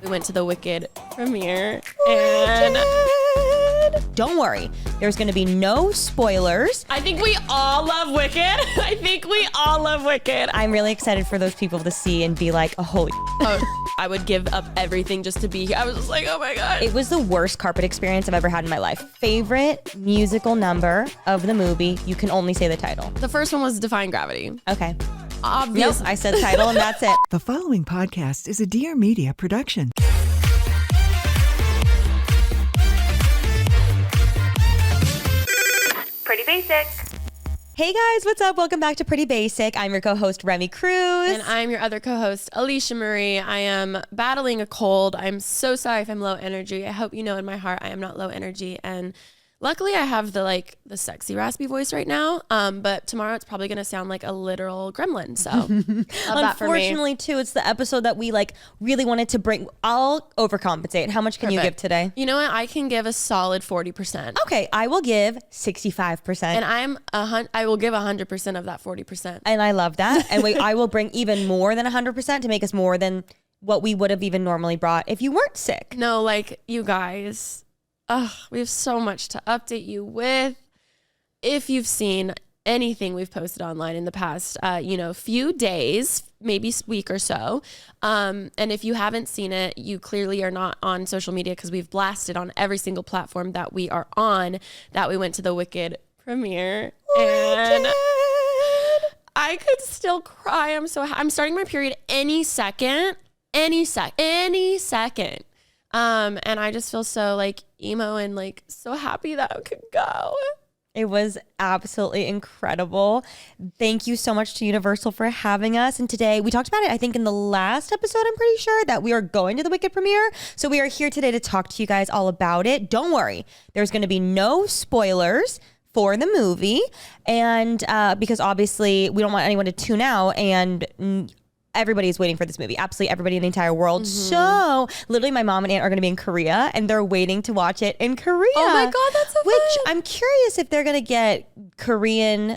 We went to the Wicked premiere and don't worry, there's going to be no spoilers. I think we all love Wicked. I'm really excited for those people to see and be like, oh, holy I would give up everything just to be here. I was just like, oh my God. It was the worst carpet experience I've ever had in my life. Favorite musical number of the movie? You can only say the title. The first one was Defying Gravity. Okay. Obvious. Nope, I said title and that's it. The following podcast is a Dear Media production. Pretty basic. Hey guys, what's up? Welcome back to Pretty Basic. I'm your co-host, Remi Cruz. And I'm your other co-host, Alisha Marie. I am battling a cold. I'm so sorry if I'm low energy. I hope you know in my heart I am not low energy. And luckily I have the sexy raspy voice right now. But tomorrow it's probably going to sound like a literal gremlin. So love that for me. Unfortunately too, it's the episode that we really wanted to bring. I'll overcompensate. How much can you give today? You know what? I can give a solid 40%. Okay, I will give 65%. And I will give 100% of that 40%. And I love that. And I will bring even more than 100% to make us more than what we would have even normally brought if you weren't sick. No, you guys, we have so much to update you with. If you've seen anything we've posted online in the past, few days, maybe week or so. And if you haven't seen it, you clearly are not on social media because we've blasted on every single platform that we are on that we went to the Wicked premiere. And I could still cry. I'm starting my period any second. And I just feel so emo and so happy that I could go. It was absolutely incredible. Thank you so much to Universal for having us. And today we talked about it, I think in the last episode, I'm pretty sure that we are going to the Wicked premiere. So we are here today to talk to you guys all about it. Don't worry, there's going to be no spoilers for the movie. And because obviously we don't want anyone to tune out, and everybody's waiting for this movie. Absolutely everybody in the entire world. Mm-hmm. So literally my mom and aunt are going to be in Korea and they're waiting to watch it in Korea. Oh my God, that's so fun. Which I'm curious if they're going to get Korean,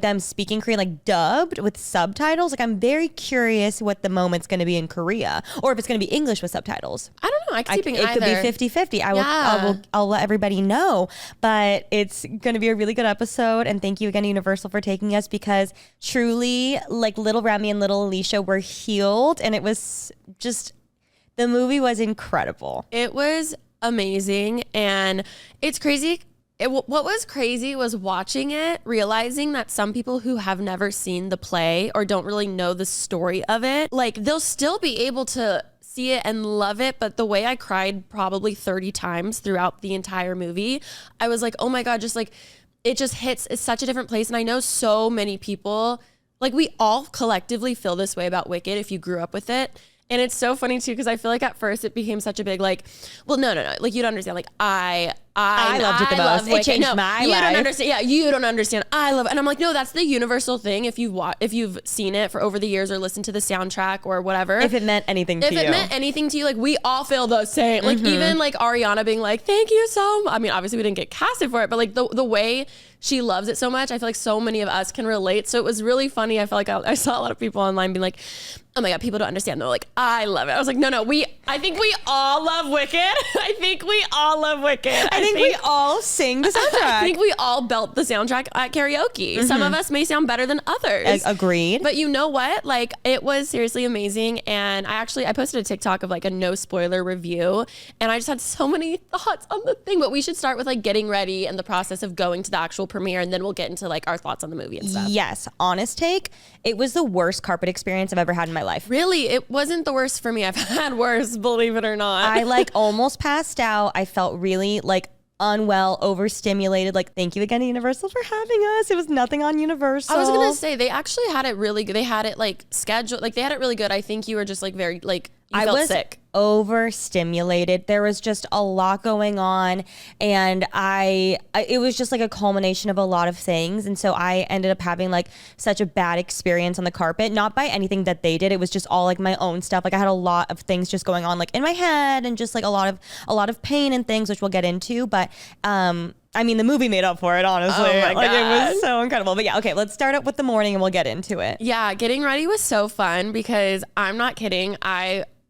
them speaking Korean, dubbed with subtitles. I'm very curious what the moment's going to be in Korea, or if it's going to be English with subtitles. I don't know. I could see being it either. Could be 50-50. I'll let everybody know, but it's going to be a really good episode. And thank you again, Universal, for taking us, because truly, little Remi and little Alisha were healed, and it was just, the movie was incredible. It was amazing, and it's crazy. What was crazy was watching it, realizing that some people who have never seen the play or don't really know the story of it, they'll still be able to see it and love it. But the way I cried probably 30 times throughout the entire movie, I was like, oh my God, it just hits. It's such a different place. And I know so many people, we all collectively feel this way about Wicked if you grew up with it. And it's so funny too, because I feel at first it became such a big no. You don't understand. I loved it the most. It changed my life. You don't understand. Yeah, you don't understand. I love it. And I'm no, that's the Universal thing. If you've seen it for over the years or listened to the soundtrack or whatever. If it meant anything to you. If it meant anything to you, we all feel the same. Even Ariana being thank you so much. I mean, obviously we didn't get casted for it, but the way she loves it so much, I feel so many of us can relate. So it was really funny. I felt I saw a lot of people online being oh my God, people don't understand. They're I love it. I was no, I think we all love Wicked. I think we all sing the soundtrack. I think we all belt the soundtrack at karaoke. Mm-hmm. Some of us may sound better than others. Agreed. But you know what? It was seriously amazing. And I posted a TikTok of a no spoiler review. And I just had so many thoughts on the thing. But we should start with getting ready and the process of going to the actual premiere. And then we'll get into our thoughts on the movie and stuff. Yes. Honest take. It was the worst carpet experience I've ever had in my life. Really? It wasn't the worst for me. I've had worse, believe it or not. I almost passed out. I felt really unwell, overstimulated. Thank you again to Universal for having us. It was nothing on Universal. I was gonna say they actually had it really good. They had it scheduled. They had it really good. I think you were just very you felt sick. Overstimulated. There was just a lot going on, and it was just a culmination of a lot of things. And so I ended up having such a bad experience on the carpet, not by anything that they did. It was just all my own stuff. I had a lot of things just going on in my head, and just a lot of pain and things, which we'll get into. But the movie made up for it, honestly. Oh my God. It was so incredible. But yeah, okay, let's start up with the morning and we'll get into it. Yeah, getting ready was so fun because I'm not kidding.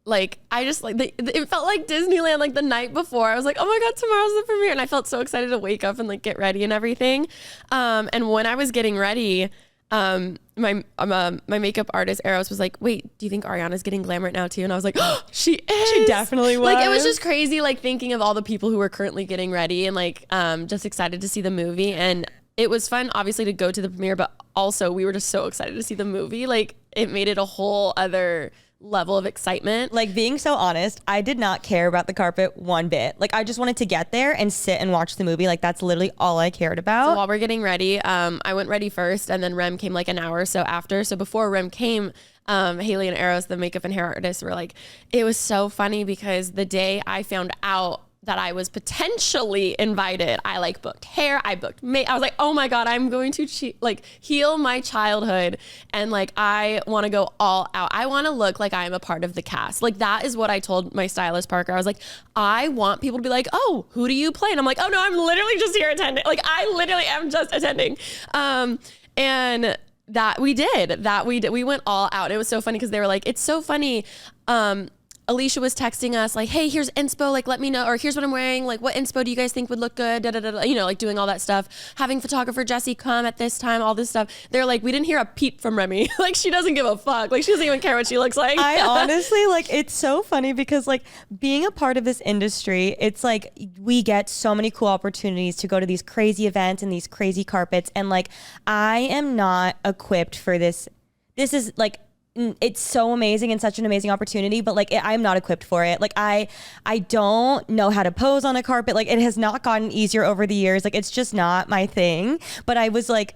like I just like it felt like Disneyland. Like the night before, I was like, oh my god, tomorrow's the premiere, and I felt so excited to wake up and like get ready and everything. And when I was getting ready, my makeup artist Eros was like, wait, do you think Ariana's getting glam right now too? And I was like, oh, she is. She definitely was. Like it was just crazy, like thinking of all the people who were currently getting ready and like just excited to see the movie. And it was fun, obviously, to go to the premiere, but also we were just so excited to see the movie. Like it made it a whole other level of excitement. Like, being so honest, I did not care about the carpet one bit. Like, I just wanted to get there and sit and watch the movie. Like, that's literally all I cared about. So while we're getting ready, I went ready first, and then Rem came like an hour or so after. So before Rem came, Haley and Eros, the makeup and hair artists, were like, it was so funny because the day I found out that I was potentially invited, I like booked hair, I booked makeup. I was like, oh my God, I'm going to heal my childhood. And like, I want to go all out. I want to look like I'm a part of the cast. Like that is what I told my stylist Parker. I was like, I want people to be like, oh, who do you play? And I'm like, oh no, I'm literally just here attending. Like I literally am just attending. And that we did. We went all out. It was so funny because they were like, it's so funny. Alisha was texting us like, hey, here's inspo, like let me know, or here's what I'm wearing, like what inspo do you guys think would look good, da, da, da, da. You know, like doing all that stuff, having photographer Jessie come at this time, all this stuff. They're like, we didn't hear a peep from Remi. Like she doesn't give a fuck, like she doesn't even care what she looks like. I honestly, like, it's so funny because like being a part of this industry, it's like we get so many cool opportunities to go to these crazy events and these crazy carpets, and like I am not equipped for this. This is like, it's so amazing and such an amazing opportunity, but like I'm not equipped for it. Like I don't know how to pose on a carpet. Like it has not gotten easier over the years. Like it's just not my thing. But I was like,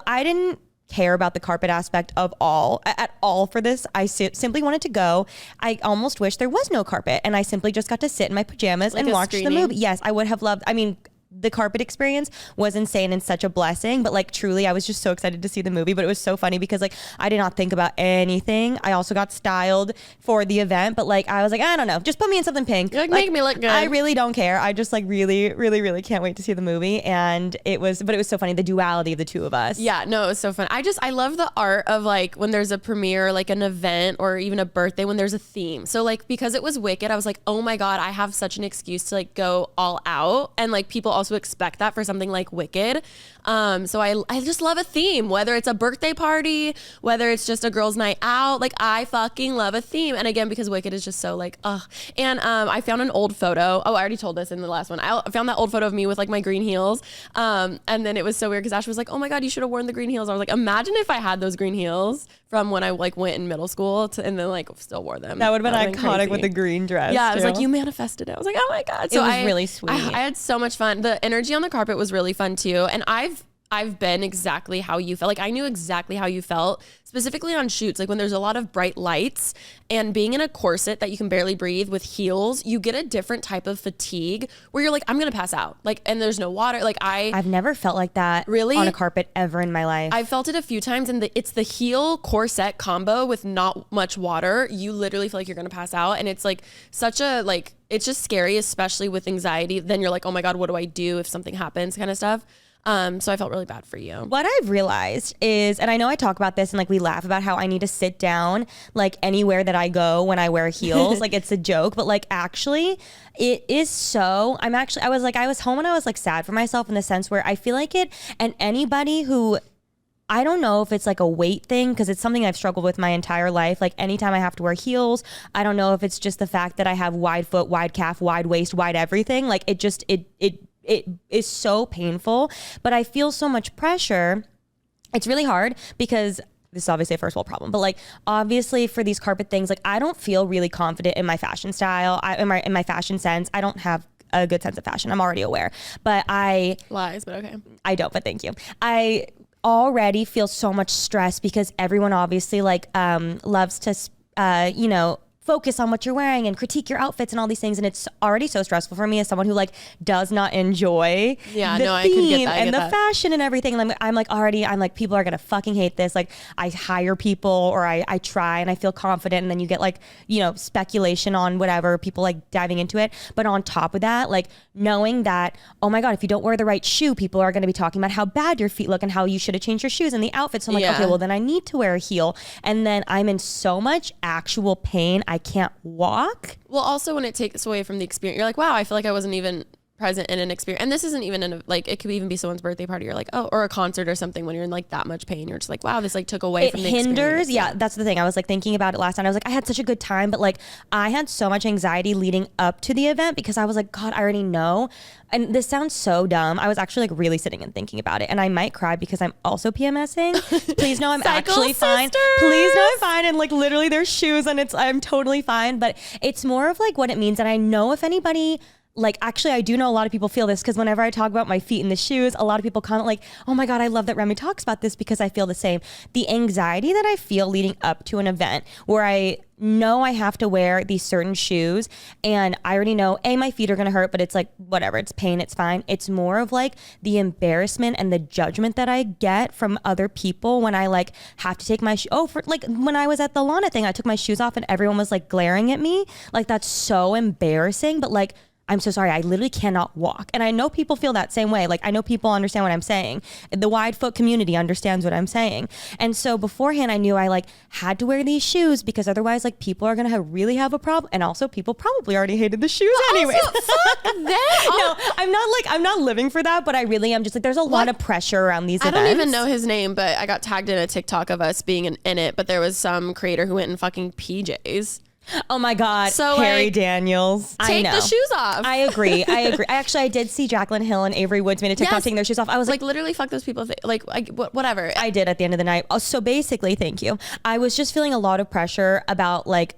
I didn't care about the carpet aspect at all for this. I simply wanted to go. I almost wish there was no carpet and I simply just got to sit in my pajamas like and watch the movie. Yes, I would have loved. I mean, the carpet experience was insane and such a blessing, but like truly I was just so excited to see the movie. But it was so funny because like I did not think about anything. I also got styled for the event, but like I was like, I don't know, just put me in something pink. Like make me look good. I really don't care. I just like really, really, really can't wait to see the movie. And it was so funny, the duality of the two of us. Yeah, no, it was so fun. I love the art of like when there's a premiere, like an event or even a birthday, when there's a theme. So like because it was Wicked, I was like, oh my God, I have such an excuse to like go all out. And like people also expect that for something like Wicked. So I just love a theme, whether it's a birthday party, whether it's just a girls' night out. Like I fucking love a theme. And again, because Wicked is just so like, ugh. And I found an old photo. Oh, I already told this in the last one. I found that old photo of me with like my green heels. And then it was so weird because Ash was like, oh my God, you should have worn the green heels. I was like, imagine if I had those green heels from when I like went in middle school and then like still wore them. That would have been iconic with the green dress. Yeah, I was like, you manifested it. I was like, oh my God. So it was really sweet. I had so much fun. The energy on the carpet was really fun too. And I've been exactly how you felt. Like I knew exactly how you felt, specifically on shoots. Like when there's a lot of bright lights and being in a corset that you can barely breathe with heels, you get a different type of fatigue where you're like, I'm going to pass out. Like, and there's no water. Like I've never felt like that really on a carpet ever in my life. I felt it a few times, and it's the heel corset combo with not much water. You literally feel like you're going to pass out. And it's like such a, like, it's just scary, especially with anxiety. Then you're like, oh my God, what do I do if something happens kind of stuff. So I felt really bad for you. What I've realized is, and I know I talk about this and like we laugh about how I need to sit down like anywhere that I go when I wear heels, like it's a joke, but like actually it is so, I was home and I was like sad for myself in the sense where I feel like it, and anybody who, I don't know if it's like a weight thing because it's something I've struggled with my entire life. Like anytime I have to wear heels, I don't know if it's just the fact that I have wide foot, wide calf, wide waist, wide everything. Like it is so painful, but I feel so much pressure. It's really hard because this is obviously a first world problem, but like obviously for these carpet things, like I don't feel really confident in my fashion style. In my fashion sense, I don't have a good sense of fashion. I'm already aware, but lies, but okay. I don't, but thank you. I already feel so much stress because everyone obviously like loves to focus on what you're wearing and critique your outfits and all these things, and it's already so stressful for me as someone who like does not enjoy the I could get theme that, and the fashion and everything. And I'm like people are gonna fucking hate this. Like I hire people or I try and I feel confident, and then you get like speculation on whatever, people like diving into it. But on top of that, like knowing that, oh my God, if you don't wear the right shoe, people are gonna be talking about how bad your feet look and how you should have changed your shoes and the outfit. So I'm like, okay, well then I need to wear a heel, and then I'm in so much actual pain. I can't walk. Well, also when it takes away from the experience, you're like, wow, I feel like I wasn't even present in an experience. And this isn't even in a, like, it could even be someone's birthday party. You're like, oh, or a concert or something when you're in like that much pain. You're just like, wow, this like took away from the experience. It hinders. Yeah, that's the thing. I was like thinking about it last night. I was like, I had such a good time, but like I had so much anxiety leading up to the event because I was like, God, I already know. And this sounds so dumb. I was actually like really sitting and thinking about it, and I might cry because I'm also PMSing. Please know I'm actually fine. Please know I'm fine. And like literally there's shoes and I'm totally fine, but it's more of like what it means. And I know if anybody, like, actually, I do know a lot of people feel this because whenever I talk about my feet in the shoes, a lot of people comment like, oh my God, I love that Remi talks about this because I feel the same. The anxiety that I feel leading up to an event where I know I have to wear these certain shoes and I already know, my feet are going to hurt, but it's like, whatever, it's pain, it's fine. It's more of like the embarrassment and the judgment that I get from other people when I like have to take my like when I was at the Lana thing, I took my shoes off and everyone was like glaring at me. Like, that's so embarrassing, but like, I'm so sorry, I literally cannot walk. And I know people feel that same way. Like, I know people understand what I'm saying. The wide foot community understands what I'm saying. And so beforehand, I knew I like had to wear these shoes because otherwise like people are going to really have a problem. And also people probably already hated the shoes anyway. Fuck that. No, I'm not living for that, but I really am just like, there's a lot of pressure around these events. I don't even know his name, but I got tagged in a TikTok of us being in it, but there was some creator who went in fucking PJs. Oh my God. So Harry like, Daniels. Take the shoes off. I agree. I did see Jaclyn Hill and Avery Woods made a TikTok taking their shoes off. I was like literally fuck those people. Whatever. I did at the end of the night. So basically, thank you. I was just feeling a lot of pressure about like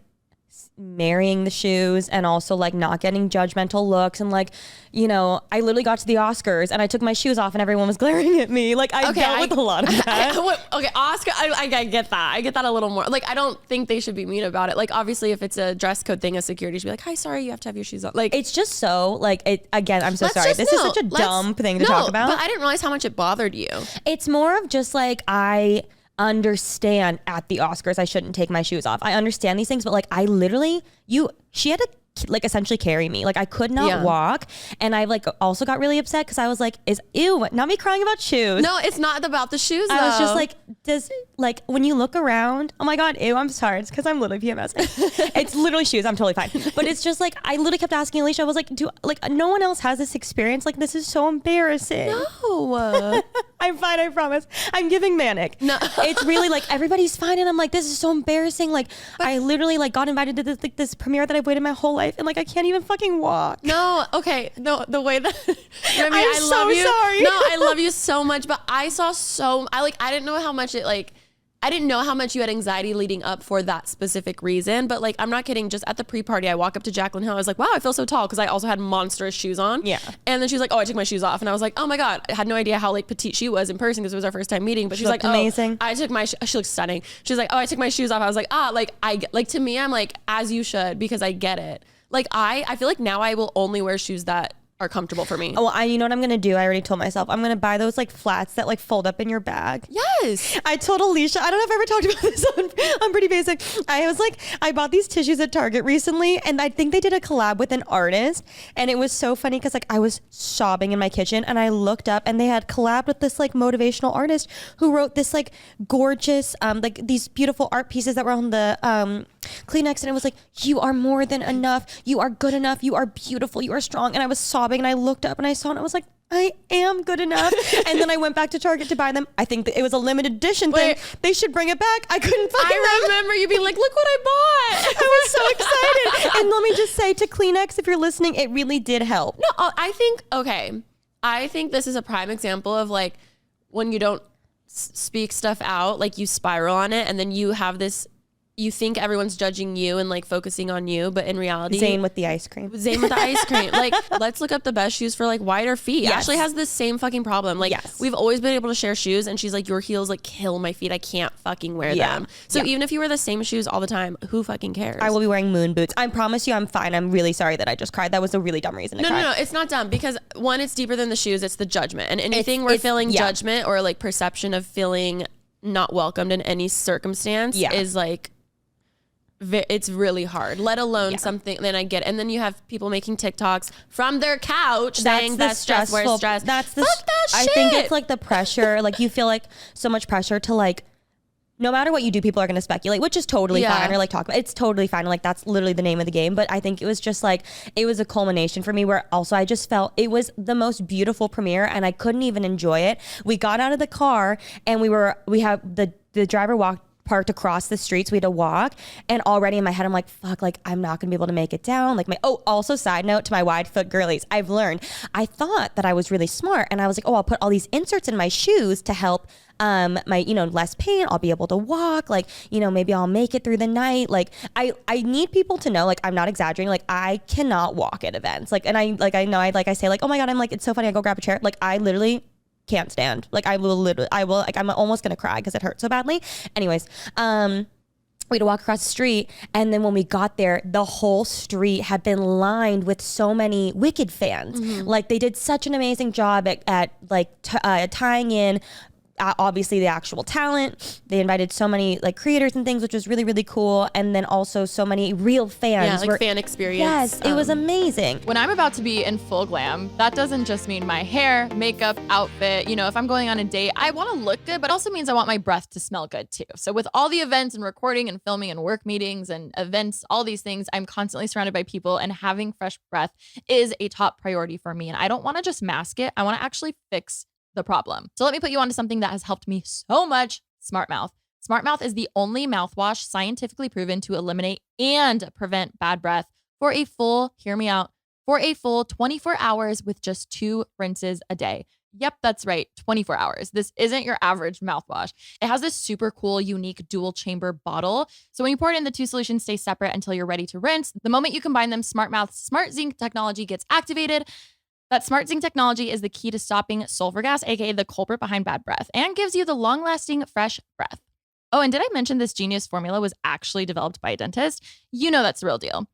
marrying the shoes and also like not getting judgmental looks and like, you know, I literally got to the Oscars and I took my shoes off and everyone was glaring at me. Like I dealt with a lot of that. Oscar, I get that. I get that a little more. Like, I don't think they should be mean about it. Like, obviously if it's a dress code thing, a security should be like, hi, sorry, you have to have your shoes on. Like, it's just so like again, I'm so sorry. This is such a dumb thing to talk about. But I didn't realize how much it bothered you. It's more of just like, I understand at the Oscars I shouldn't take my shoes off. I understand these things, but like I literally, she had to like essentially carry me. Like I could not walk, and I like also got really upset because I was like, not me crying about shoes. No, it's not about the shoes. I was just like, like when you look around, oh my God, I'm sorry, it's because I'm literally PMSing. It's literally shoes. I'm totally fine, but it's just like I literally kept asking Alisha. I was like, no one else has this experience? Like this is so embarrassing. No. I'm fine, I promise. I'm giving manic. No. It's really like everybody's fine and I'm like, this is so embarrassing. Like I literally like got invited to this premiere that I've waited my whole life and like I can't even fucking walk. No, okay. No, the way that I love you. Sorry. No, I love you so much, but I didn't know how much I didn't know how much you had anxiety leading up for that specific reason, but like, I'm not kidding. Just at the pre-party, I walk up to Jaclyn Hill. I was like, wow, I feel so tall. Cause I also had monstrous shoes on. Yeah. And then she was like, oh, I took my shoes off. And I was like, oh my God, I had no idea how like petite she was in person because it was our first time meeting, but she's like, amazing. I took she looks stunning. She's like, oh, I took my shoes off. I was like, to me, I'm like, as you should, because I get it. Like I feel like now I will only wear shoes that are comfortable for me. Oh, you know what I'm gonna do? I already told myself I'm gonna buy those like flats that like fold up in your bag. Yes. I told Alisha, I don't know if I ever talked about this on Pretty Basic. I bought these tissues at Target recently and I think they did a collab with an artist and it was so funny because like I was sobbing in my kitchen and I looked up and they had collabed with this like motivational artist who wrote this like gorgeous like these beautiful art pieces that were on the Kleenex, and it was like, you are more than enough, you are good enough, you are beautiful, you are strong. And I was sobbing and I looked up and I saw it and I was like, I am good enough. And then I went back to Target to buy them. I think it was a limited edition thing. They should bring it back. I couldn't find them. I remember you being like, look what I bought. I was so excited. And let me just say to Kleenex, if you're listening, it really did help. No, I think this is a prime example of like when you don't speak stuff out, like you spiral on it and then you have this, you think everyone's judging you and like focusing on you, but in reality, Zane with the ice cream. Like, let's look up the best shoes for like wider feet. Yes. Ashley has this same fucking problem. Like, we've always been able to share shoes, and she's like, your heels like kill my feet. I can't fucking wear them. So even if you wear the same shoes all the time, who fucking cares? I will be wearing moon boots. I promise you, I'm fine. I'm really sorry that I just cried. That was a really dumb reason to cry. No, it's not dumb because one, it's deeper than the shoes. It's the judgment, and anything we're feeling judgment or like perception of feeling not welcomed in any circumstance is like. It's really hard, let alone something. Then I get, and then you have people making TikToks from their couch saying that's stress, where's stress. That's the fuck that shit. I think it's like the pressure, like you feel like so much pressure to like no matter what you do, people are going to speculate, which is totally fine, or like talk about, it's totally fine. Like that's literally the name of the game. But I think it was just like, it was a culmination for me where also I just felt it was the most beautiful premiere and I couldn't even enjoy it. We got out of the car and we have the driver parked across the streets. We had to walk, and already in my head I'm like, fuck, like I'm not gonna be able to make it down. Like also side note to my wide foot girlies, I've learned, I thought that I was really smart and I was like, I'll put all these inserts in my shoes to help my, less pain. I'll be able to walk, like, maybe I'll make it through the night. Like I need people to know, like, I'm not exaggerating. Like I cannot walk at events. Like, and I say like, oh my God, I'm like, it's so funny. I go grab a chair. Like I literally can't stand. Like I will, like I'm almost gonna cry because it hurts so badly. Anyways, we had to walk across the street, and then when we got there, the whole street had been lined with so many Wicked fans. Like they did such an amazing job at tying in obviously the actual talent. They invited so many like creators and things, which was really, really cool. And then also so many real fans. Yeah, like fan experience. Yes, it was amazing. When I'm about to be in full glam, that doesn't just mean my hair, makeup, outfit. If I'm going on a date, I want to look good, but also means I want my breath to smell good too. So with all the events and recording and filming and work meetings and events, all these things, I'm constantly surrounded by people, and having fresh breath is a top priority for me. And I don't want to just mask it. I want to actually fix the problem. So let me put you onto something that has helped me so much: Smart Mouth. Smart Mouth is the only mouthwash scientifically proven to eliminate and prevent bad breath for a full, hear me out, for a full 24 hours with just 2 rinses a day. Yep, that's right, 24 hours. This isn't your average mouthwash. It has this super cool, unique dual chamber bottle. So when you pour it in, the 2 solutions stay separate until you're ready to rinse. The moment you combine them, Smart Mouth's Smart Zinc technology gets activated. That Smart Zinc technology is the key to stopping sulfur gas, aka the culprit behind bad breath, and gives you the long-lasting fresh breath. Oh, and did I mention this genius formula was actually developed by a dentist? That's the real deal.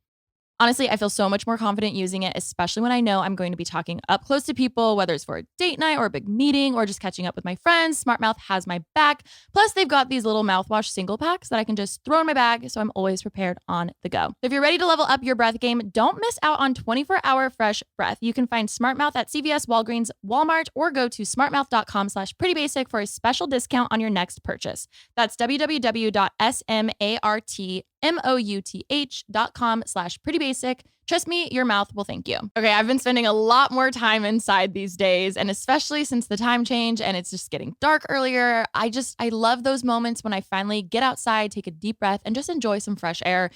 Honestly, I feel so much more confident using it, especially when I know I'm going to be talking up close to people, whether it's for a date night or a big meeting or just catching up with my friends. Smart Mouth has my back. Plus, they've got these little mouthwash single packs that I can just throw in my bag, so I'm always prepared on the go. If you're ready to level up your breath game, don't miss out on 24-hour fresh breath. You can find Smart Mouth at CVS, Walgreens, Walmart, or go to smartmouth.com/prettybasic for a special discount on your next purchase. That's www.smartmouth.com/prettybasic. Trust me, your mouth will thank you. Okay, I've been spending a lot more time inside these days, and especially since the time change and it's just getting dark earlier, I love those moments when I finally get outside, take a deep breath, and just enjoy some fresh air.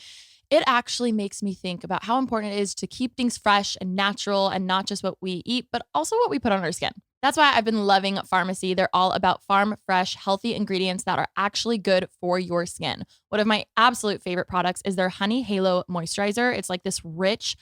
It actually makes me think about how important it is to keep things fresh and natural, and not just what we eat, but also what we put on our skin. That's why I've been loving Pharmacy. They're all about farm fresh, healthy ingredients that are actually good for your skin. One of my absolute favorite products is their Honey Halo Moisturizer. It's like this rich,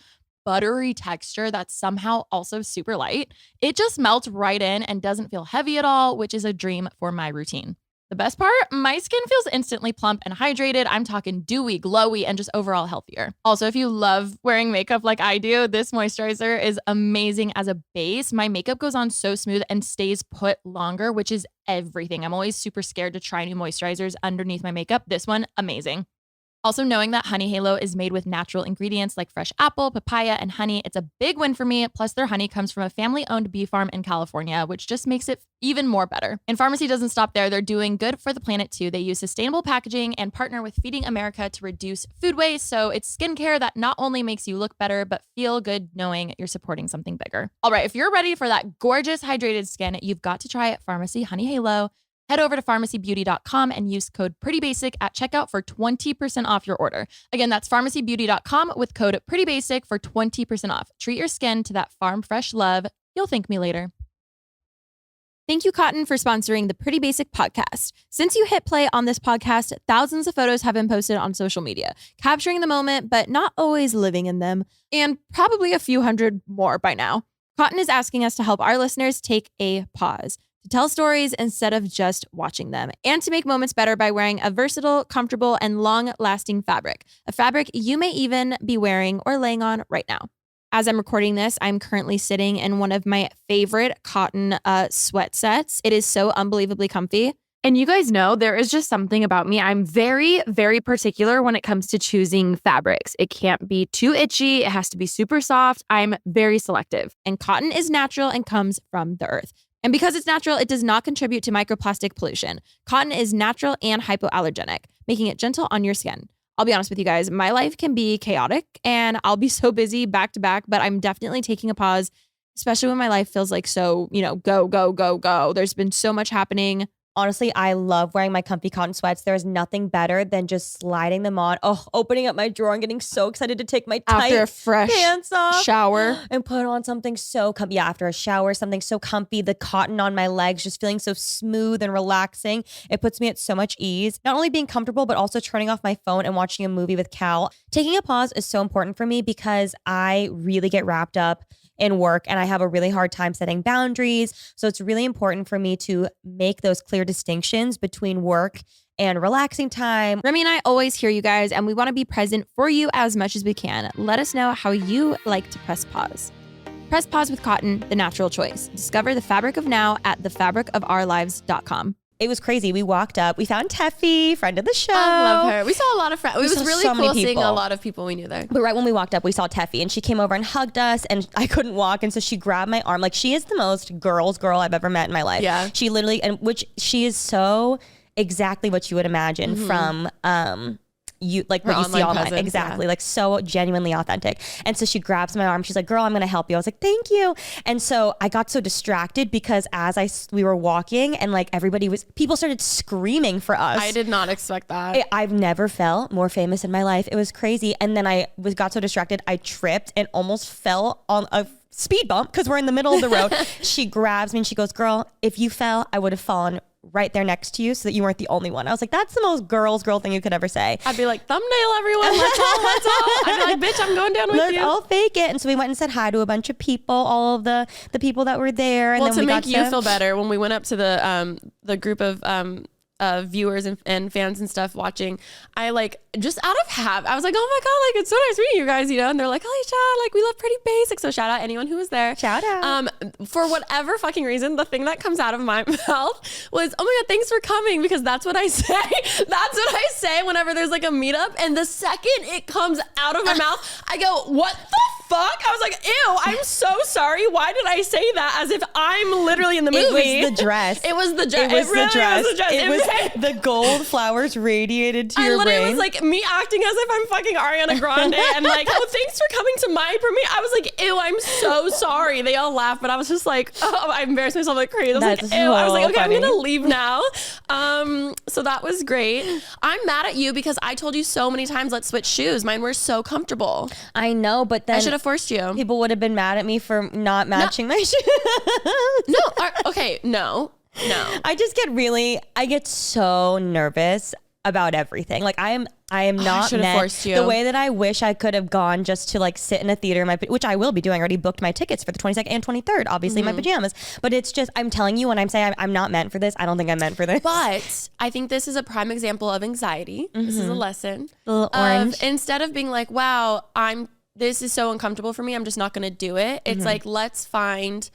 buttery texture that's somehow also super light. It just melts right in and doesn't feel heavy at all, which is a dream for my routine. The best part, my skin feels instantly plump and hydrated. I'm talking dewy, glowy, and just overall healthier. Also, if you love wearing makeup like I do, this moisturizer is amazing as a base. My makeup goes on so smooth and stays put longer, which is everything. I'm always super scared to try new moisturizers underneath my makeup. This one, amazing. Also, knowing that Honey Halo is made with natural ingredients like fresh apple, papaya, and honey, it's a big win for me. Plus, their honey comes from a family-owned bee farm in California, which just makes it even more better. And Pharmacy doesn't stop there. They're doing good for the planet too. They use sustainable packaging and partner with Feeding America to reduce food waste. So it's skincare that not only makes you look better, but feel good knowing you're supporting something bigger. All right, if you're ready for that gorgeous hydrated skin, you've got to try Pharmacy Honey Halo. Head over to pharmacybeauty.com and use code PRETTYBASIC at checkout for 20% off your order. Again, that's pharmacybeauty.com with code PRETTYBASIC for 20% off. Treat your skin to that farm fresh love. You'll thank me later. Thank you, Cotton, for sponsoring the Pretty Basic podcast. Since you hit play on this podcast, thousands of photos have been posted on social media, capturing the moment, but not always living in them, and probably a few hundred more by now. Cotton is asking us to help our listeners take a pause, to tell stories instead of just watching them, and to make moments better by wearing a versatile, comfortable, and long-lasting fabric, a fabric you may even be wearing or laying on right now. As I'm recording this, I'm currently sitting in one of my favorite cotton sweat sets. It is so unbelievably comfy. And you guys know there is just something about me. I'm very, very particular when it comes to choosing fabrics. It can't be too itchy. It has to be super soft. I'm very selective. And cotton is natural and comes from the earth. And because it's natural, it does not contribute to microplastic pollution. Cotton is natural and hypoallergenic, making it gentle on your skin. I'll be honest with you guys, my life can be chaotic and I'll be so busy back to back, but I'm definitely taking a pause, especially when my life feels like so, go, go, go, go. There's been so much happening. Honestly, I love wearing my comfy cotton sweats. There's nothing better than just sliding them on. Oh, opening up my drawer and getting so excited to take my tight After a fresh pants off, shower, and put on something so comfy. Yeah, after a shower, something so comfy. The cotton on my legs just feeling so smooth and relaxing. It puts me at so much ease. Not only being comfortable, but also turning off my phone and watching a movie with Cal. Taking a pause is so important for me because I really get wrapped up in work and I have a really hard time setting boundaries. So it's really important for me to make those clear distinctions between work and relaxing time. Remi and I always hear you guys, and we want to be present for you as much as we can. Let us know how you like to press pause. Press pause with cotton, the natural choice. Discover the fabric of now at thefabricofourlives.com. It was crazy. We walked up. We found Teffy, friend of the show. I love her. We saw a lot of friends. It was saw really so many cool seeing people. a lot of people we knew there. But right when we walked up, we saw Teffy and she came over and hugged us and I couldn't walk. And so she grabbed my arm. Like she is the most girl's girl I've ever met in my life. Yeah. She literally, and which she is so exactly what you would imagine from, you like Her what you see online online. presence, Exactly. yeah. Like so genuinely authentic. And so she grabs my arm. She's like, girl, I'm going to help you. I was like, thank you. And so I got so distracted because as we were walking and like people started screaming for us. I did not expect that. I've never felt more famous in my life. It was crazy. And then I got so distracted, I tripped and almost fell on a speed bump because we're in the middle of the road. She grabs me and she goes, girl, if you fell, I would have fallen right there next to you so that you weren't the only one. I was like, that's the most girl thing you could ever say. I'd be like, thumbnail everyone, let's all. I'd be like, bitch, I'm going down with Let's you. all fake it. And so we went and said hi to a bunch of people, all of the people that were there. And Well, then to we make got you feel better, when we went up to the group of viewers and fans and stuff watching, I like just out of habit, I was like, oh my god, like it's so nice meeting you guys, and they're like, Alisha, like we love pretty basic. So shout out anyone who was there. Shout out. For whatever fucking reason, the thing that comes out of my mouth was, oh my god, thanks for coming, because that's what I say. That's what I say whenever there's like a meetup, and the second it comes out of my mouth, I go, what the fuck? I was like, ew, I'm so sorry. Why did I say that as if I'm literally in the movie? It was the dress. It was the dress. It was the dress. Was the dress. It was the gold flowers radiated to I your literally brain. was like me acting as if I'm fucking Ariana Grande and like, oh, thanks for coming to my premiere. I was like, ew, I'm so sorry. They all laughed, but I was just like, oh, I embarrassed myself like crazy. I was That's like, ew. I was like, so okay, funny. I'm gonna leave now. So that was great. I'm mad at you because I told you so many times, let's switch shoes. Mine were so comfortable. I know, but then I should have forced you. people would have been mad at me for not matching my shoes. No, okay, no. I get so nervous about everything. Like I am not should've meant forced you. the way that I wish I could have gone just to like sit in a theater, which I will be doing. I already booked my tickets for the 22nd and 23rd, obviously my pajamas. But it's just, I'm telling you, when I'm saying I'm not meant for this, I don't think I'm meant for this. But I think this is a prime example of anxiety. This is a lesson. The little orange. Instead of being like, wow, this is so uncomfortable for me, I'm just not going to do it. It's like, let's find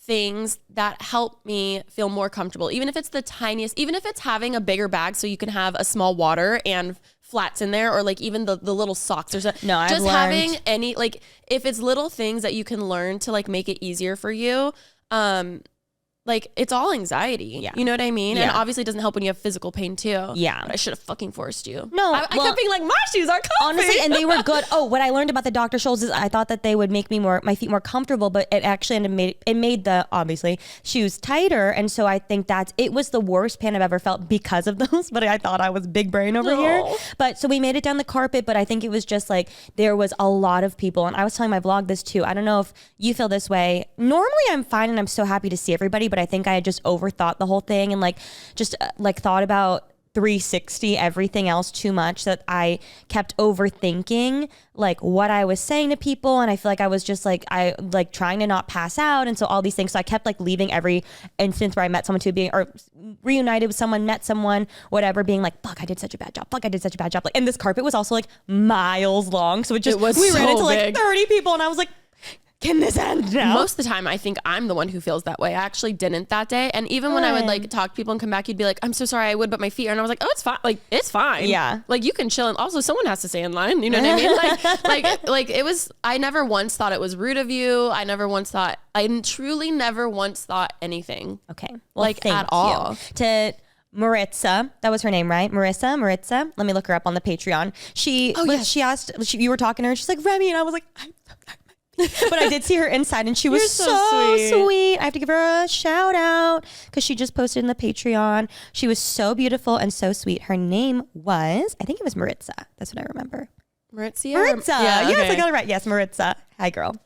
things that help me feel more comfortable. Even if it's the tiniest, even if it's having a bigger bag so you can have a small water and flats in there, or like even the little socks or something. No, I've just learned. having any, like if it's little things that you can learn to like make it easier for you, like it's all anxiety. Yeah. You know what I mean? And Yeah. obviously it doesn't help when you have physical pain too. Yeah. But I should have fucking forced you. No, I kept being like, my shoes are comfy. Honestly, and they were good. Oh, what I learned about the Dr. Scholl's is I thought that they would make my feet more comfortable, but it actually made the obviously shoes tighter, and so I think it was the worst pain I've ever felt because of those. But I thought I was big brain over here. But so we made it down the carpet, but I think it was just like there was a lot of people, and I was telling my vlog this too. I don't know if you feel this way. Normally, I'm fine and I'm so happy to see everybody, but I think I had just overthought the whole thing and like just like thought about 360 everything else too much, that I kept overthinking like what I was saying to people, and I feel like I was just like trying to not pass out, and so all these things. So I kept like leaving every instance where I met someone or reunited with someone, met someone, whatever, being like, fuck, I did such a bad job. Fuck, I did such a bad job. Like, and this carpet was also like miles long, so we ran into like 30 people, and I was like, can this end now? Most of the time, I think I'm the one who feels that way. I actually didn't that day. And even when I would like talk to people and come back, you'd be like, I'm so sorry, I would, but my feet are. And I was like, oh, it's fine. Like, it's fine. Yeah. Like, you can chill. And also, someone has to stay in line. You know what I mean? Like it was, I never once thought it was rude of you. I truly never once thought anything. Okay. Well, like, at all. To Maritza, that was her name, right? Maritza. Let me look her up on the Patreon. She asked, you were talking to her, she's like, Remi, and I was like, but I did see her inside and she was so sweet. I have to give her a shout out because she just posted in the Patreon. She was so beautiful and so sweet. Her name was, I think it was Maritza. That's what I remember. Maritza. Yes, I got it right. Yes, Maritza. Hi, girl.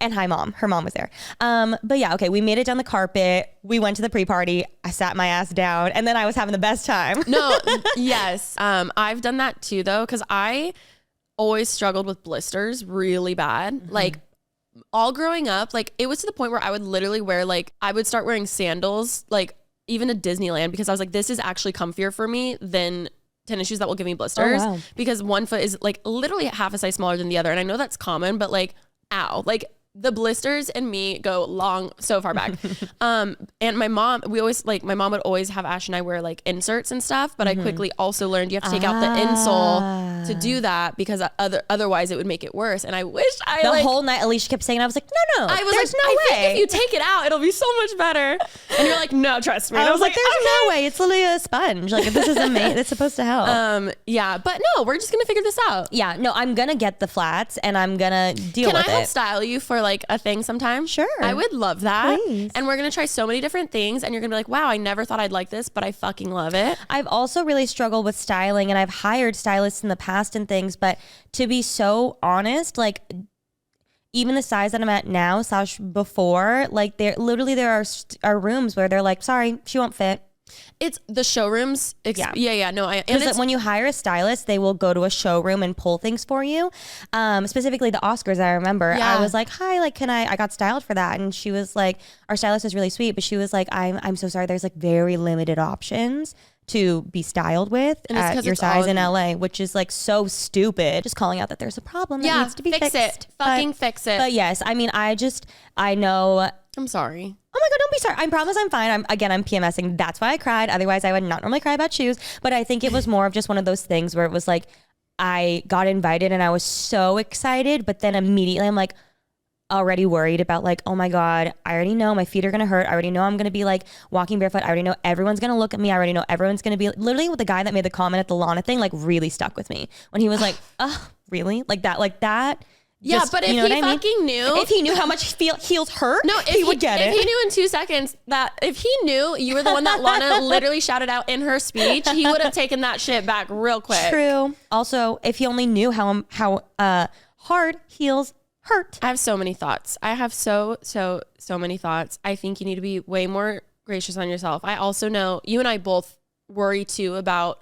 And hi, mom. Her mom was there. But yeah, okay. We made it down the carpet. We went to the pre-party. I sat my ass down and then I was having the best time. No, yes. I've done that too though, because I always struggled with blisters really bad. Mm-hmm. Like all growing up, like it was to the point where I would literally wear I would start wearing sandals, like even to Disneyland, because I was like, this is actually comfier for me than tennis shoes that will give me blisters. Oh, wow. Because one foot is like literally half a size smaller than the other. And I know that's common, but like, ow, like the blisters and me go so far back. And my mom would always have Ash and I wear like inserts and stuff, but I quickly also learned you have to take out the insole to do that because otherwise it would make it worse. And I wish the whole night Alisha kept saying, I was like, no, I was there's like, no I way. think if you take it out, it'll be so much better. And you're like, no, trust me. And I was like, there's okay. no way. It's literally a sponge. Like this is amazing. It's supposed to help. Yeah, but no, we're just gonna figure this out. Yeah, no, I'm gonna get the flats and I'm gonna deal with it. Can I help style you for like a thing sometime? Sure. I would love that. Please. And we're going to try so many different things and you're going to be like, wow, I never thought I'd like this, but I fucking love it. I've also really struggled with styling and I've hired stylists in the past and things, but to be so honest, like even the size that I'm at now / before, like there are rooms where they're like, sorry, she won't fit. It's the showrooms. No, because when you hire a stylist, they will go to a showroom and pull things for you. Specifically the Oscars, I remember. I was like, hi, like, I got styled for that. And she was like, our stylist is really sweet, but she was like, I'm so sorry. There's like very limited options to be styled with at your size in LA, which is like so stupid. Just calling out that there's a problem that needs to be fixed. Fix it. But yes, I mean, I know. I'm sorry. Oh my God, don't be sorry. I promise I'm fine. I'm PMSing. That's why I cried. Otherwise, I would not normally cry about shoes. But I think it was more of just one of those things where it was like, I got invited and I was so excited. But then immediately I'm like already worried about like, oh my God, I already know my feet are going to hurt. I already know I'm going to be like walking barefoot. I already know everyone's going to look at me. I already know everyone's going to be literally with the guy that made the comment at the Lana thing, like really stuck with me when he was like, oh, really? Like that. Yeah, just, but if he fucking knew. If he knew how much heels hurt, no, he would get it. If he knew in 2 seconds if he knew you were the one that Lana literally shouted out in her speech, he would have taken that shit back real quick. True. Also, if he only knew how hard heels hurt. I have so many thoughts. I have so many thoughts. I think you need to be way more gracious on yourself. I also know you and I both worry too about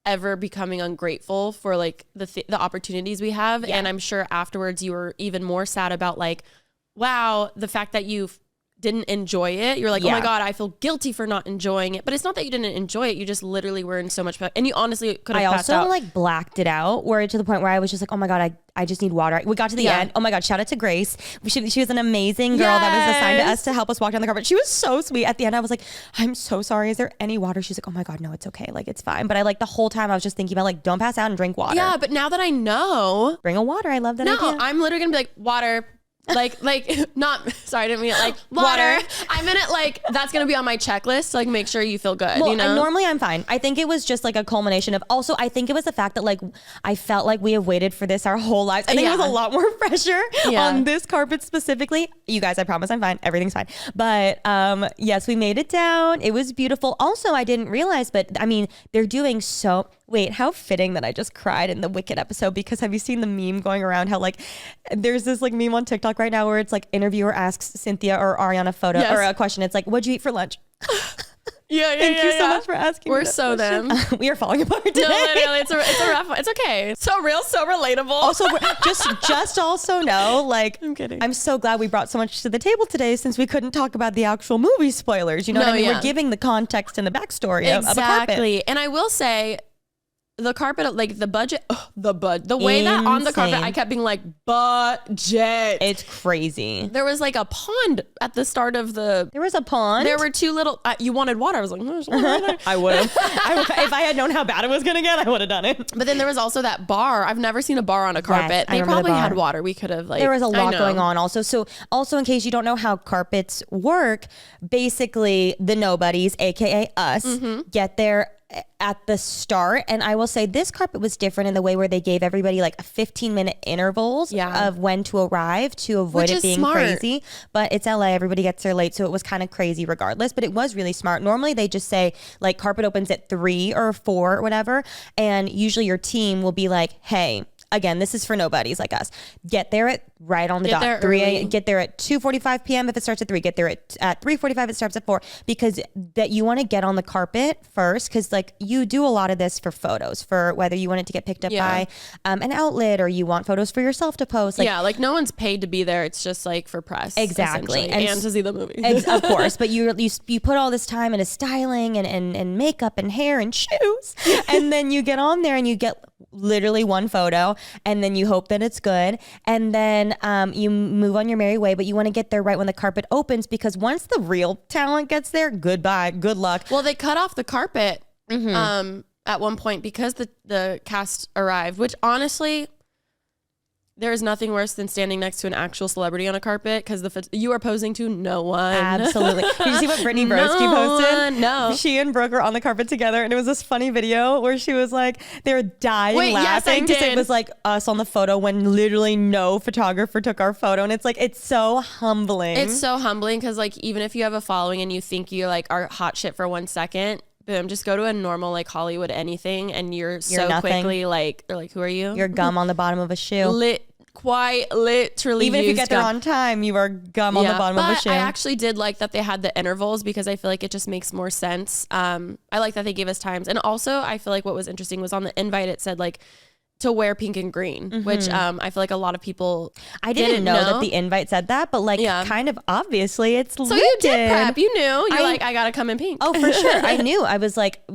ever becoming ungrateful for like the opportunities we have. Yeah. And I'm sure afterwards you were even more sad about like, wow, the fact that you didn't enjoy it. You're like, oh my God, I feel guilty for not enjoying it. But it's not that you didn't enjoy it. You just literally were in so much pain. And you honestly could have passed out. I also like blacked it out to the point where I was just like, oh my God, I just need water. We got to the end. Oh my God, shout out to Grace. She was an amazing girl that was assigned to us to help us walk down the carpet. She was so sweet. At the end, I was like, I'm so sorry. Is there any water? She's like, oh my God, no, it's okay. Like, it's fine. But I like the whole time I was just thinking about like, don't pass out and drink water. Yeah, but now that I know. Bring a water. I love that idea. No, I'm literally going to be like, water. Like not, sorry, I didn't mean it like water. I meant it like that's going to be on my checklist to like make sure you feel good, well, you know? Normally I'm fine. I think it was just like a culmination of, also I think it was the fact that like I felt like we have waited for this our whole lives. I think it was a lot more pressure on this carpet specifically. You guys, I promise I'm fine. Everything's fine. But yes, we made it down. It was beautiful. Also, I didn't realize, but I mean, they're doing so... Wait, how fitting that I just cried in the Wicked episode, because have you seen the meme going around how like there's this like meme on TikTok right now where it's like interviewer asks Cynthia or Ariana a photo or a question. It's like, what'd you eat for lunch? Thank you so much for asking. We're so them. We are falling apart today. No, literally, it's a rough one. It's okay. So real, so relatable. Also, just also know, like, I'm kidding. I'm so glad we brought so much to the table today, since we couldn't talk about the actual movie spoilers. You know what I mean? We're giving the context and the backstory of a carpet. And I will say, the carpet, like the budget, the way that on the carpet, Insane. I kept being like, budget. It's crazy. There was like a pond at the start of the. There was a pond. There were two little. You wanted water. I was like, there's water right there. I would have. If I had known how bad it was gonna get, I would have done it. But then there was also that bar. I've never seen a bar on a carpet. I They remember the probably had bar. water. We could have like. There was a I lot know. going on also. So also in case you don't know how carpets work, basically the nobodies, aka us, get there at the start. And I will say this carpet was different in the way where they gave everybody like 15-minute intervals of when to arrive to avoid Which it is being smart. crazy. But it's LA, everybody gets there late, so it was kind of crazy regardless. But it was really smart. Normally they just say like carpet opens at 3 or 4 or whatever, and usually your team will be like, hey, again, this is for nobodies like us. Get there at right on the Get there dot. 3 early. a.m. Get there at 2:45 p.m. if it starts at 3. Get there at 3:45 if it starts at 4, because that you want to get on the carpet first, because like you do a lot of this for photos, for whether you want it to get picked up by an outlet or you want photos for yourself to post. Like, Like no one's paid to be there. It's just like for press. Exactly. essentially, and to see the movie. Of course, but you put all this time into styling and makeup and hair and shoes, and then you get on there and you get literally one photo, and then you hope that it's good, and then you move on your merry way. But you want to get there right when the carpet opens, because once the real talent gets there, goodbye, good luck. Well, they cut off the carpet at one point because the cast arrived, which honestly, there is nothing worse than standing next to an actual celebrity on a carpet, because you are posing to no one. Absolutely. Did you see what Brittany Broski posted? one, no. She and Brooke are on the carpet together, and it was this funny video where she was like, they were dying Wait, yes, I laughing because it did. was like us on the photo when literally no photographer took our photo, and it's like, it's so humbling. It's so humbling, because like even if you have a following and you think you like are hot shit for 1 second, boom, just go to a normal like Hollywood anything, and you're so nothing. quickly like, they're like, who are you? Your gum on the bottom of a shoe. Quite literally. Even if you used get there gum. on time, you are gum on the bottom of a shoe. I actually did like that they had the intervals, because I feel like it just makes more sense. I like that they gave us times. And also I feel like what was interesting was on the invite, it said like to wear pink and green, which I feel like a lot of people I didn't know that the invite said that, but like kind of obviously it's so you did prep. You knew. You're like, I gotta come in pink. Oh, for sure. I knew. I was like,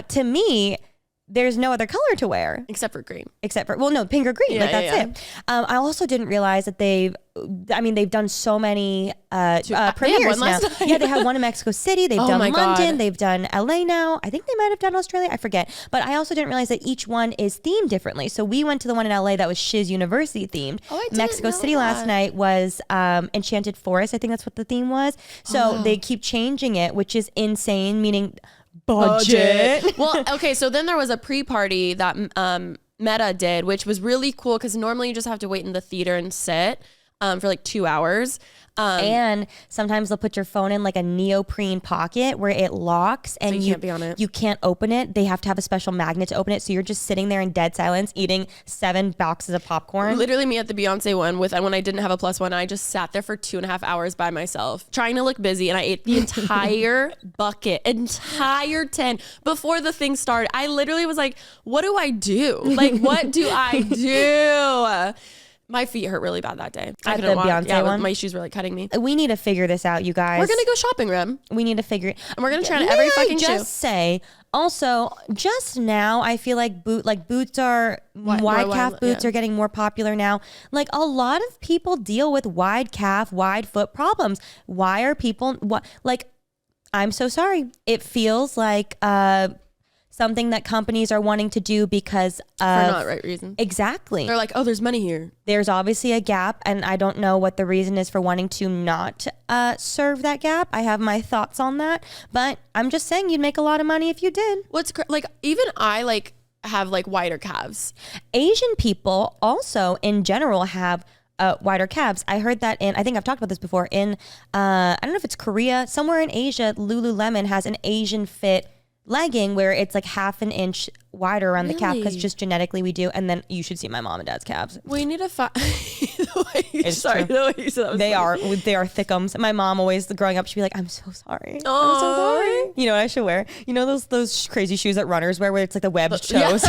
to me, there's no other color to wear. Except for green. Except for, well, no, pink or green. Like, that's it. I also didn't realize that they've done so many premieres one now. last night. Yeah, they had one in Mexico City. They've done my London. God. They've done LA now. I think they might have done Australia. I forget. But I also didn't realize that each one is themed differently. So we went to the one in LA that was Shiz University themed. Oh, I didn't Mexico know City last that. night was Enchanted Forest. I think that's what the theme was. So they keep changing it, which is insane, meaning budget. Well, okay, so then there was a pre-party that Meta did, which was really cool, because normally you just have to wait in the theater and sit for like 2 hours. And sometimes they'll put your phone in like a neoprene pocket where it locks, and you can't be on it. You can't open it. They have to have a special magnet to open it. So you're just sitting there in dead silence eating 7 boxes of popcorn. Literally me at the Beyonce one when I didn't have a +1, I just sat there for 2.5 hours by myself trying to look busy, and I ate the entire entire 10 before the thing started. I literally was like, what do I do? Like, what do I do? My feet hurt really bad that day. I At couldn't the walk. Beyonce one? My shoes were like cutting me. We need to figure this out, you guys. We're gonna go shopping, Rem, We need to figure it. and we're gonna try on every May fucking I just shoe. say, also, just now, I feel like boots are wide calf boots are getting more popular now. Like, a lot of people deal with wide calf, wide foot problems. Why are people like? I'm so sorry. It feels like something that companies are wanting to do because For not right reason. Exactly. They're like, oh, there's money here. There's obviously a gap, and I don't know what the reason is for wanting to not serve that gap. I have my thoughts on that, but I'm just saying you'd make a lot of money if you did. Like even I like have like wider calves. Asian people also in general have wider calves. I heard that I think I've talked about this before, in I don't know if it's Korea, somewhere in Asia, Lululemon has an Asian fit legging where it's like half an inch wider around the calf, because just genetically we do. And then you should see my mom and dad's calves. We need to find the way you said that was They funny. are thickums. My mom always, growing up, she'd be like, I'm so sorry. Oh. I'm so sorry. You know what I should wear? You know those crazy shoes that runners wear where it's like the webbed toes?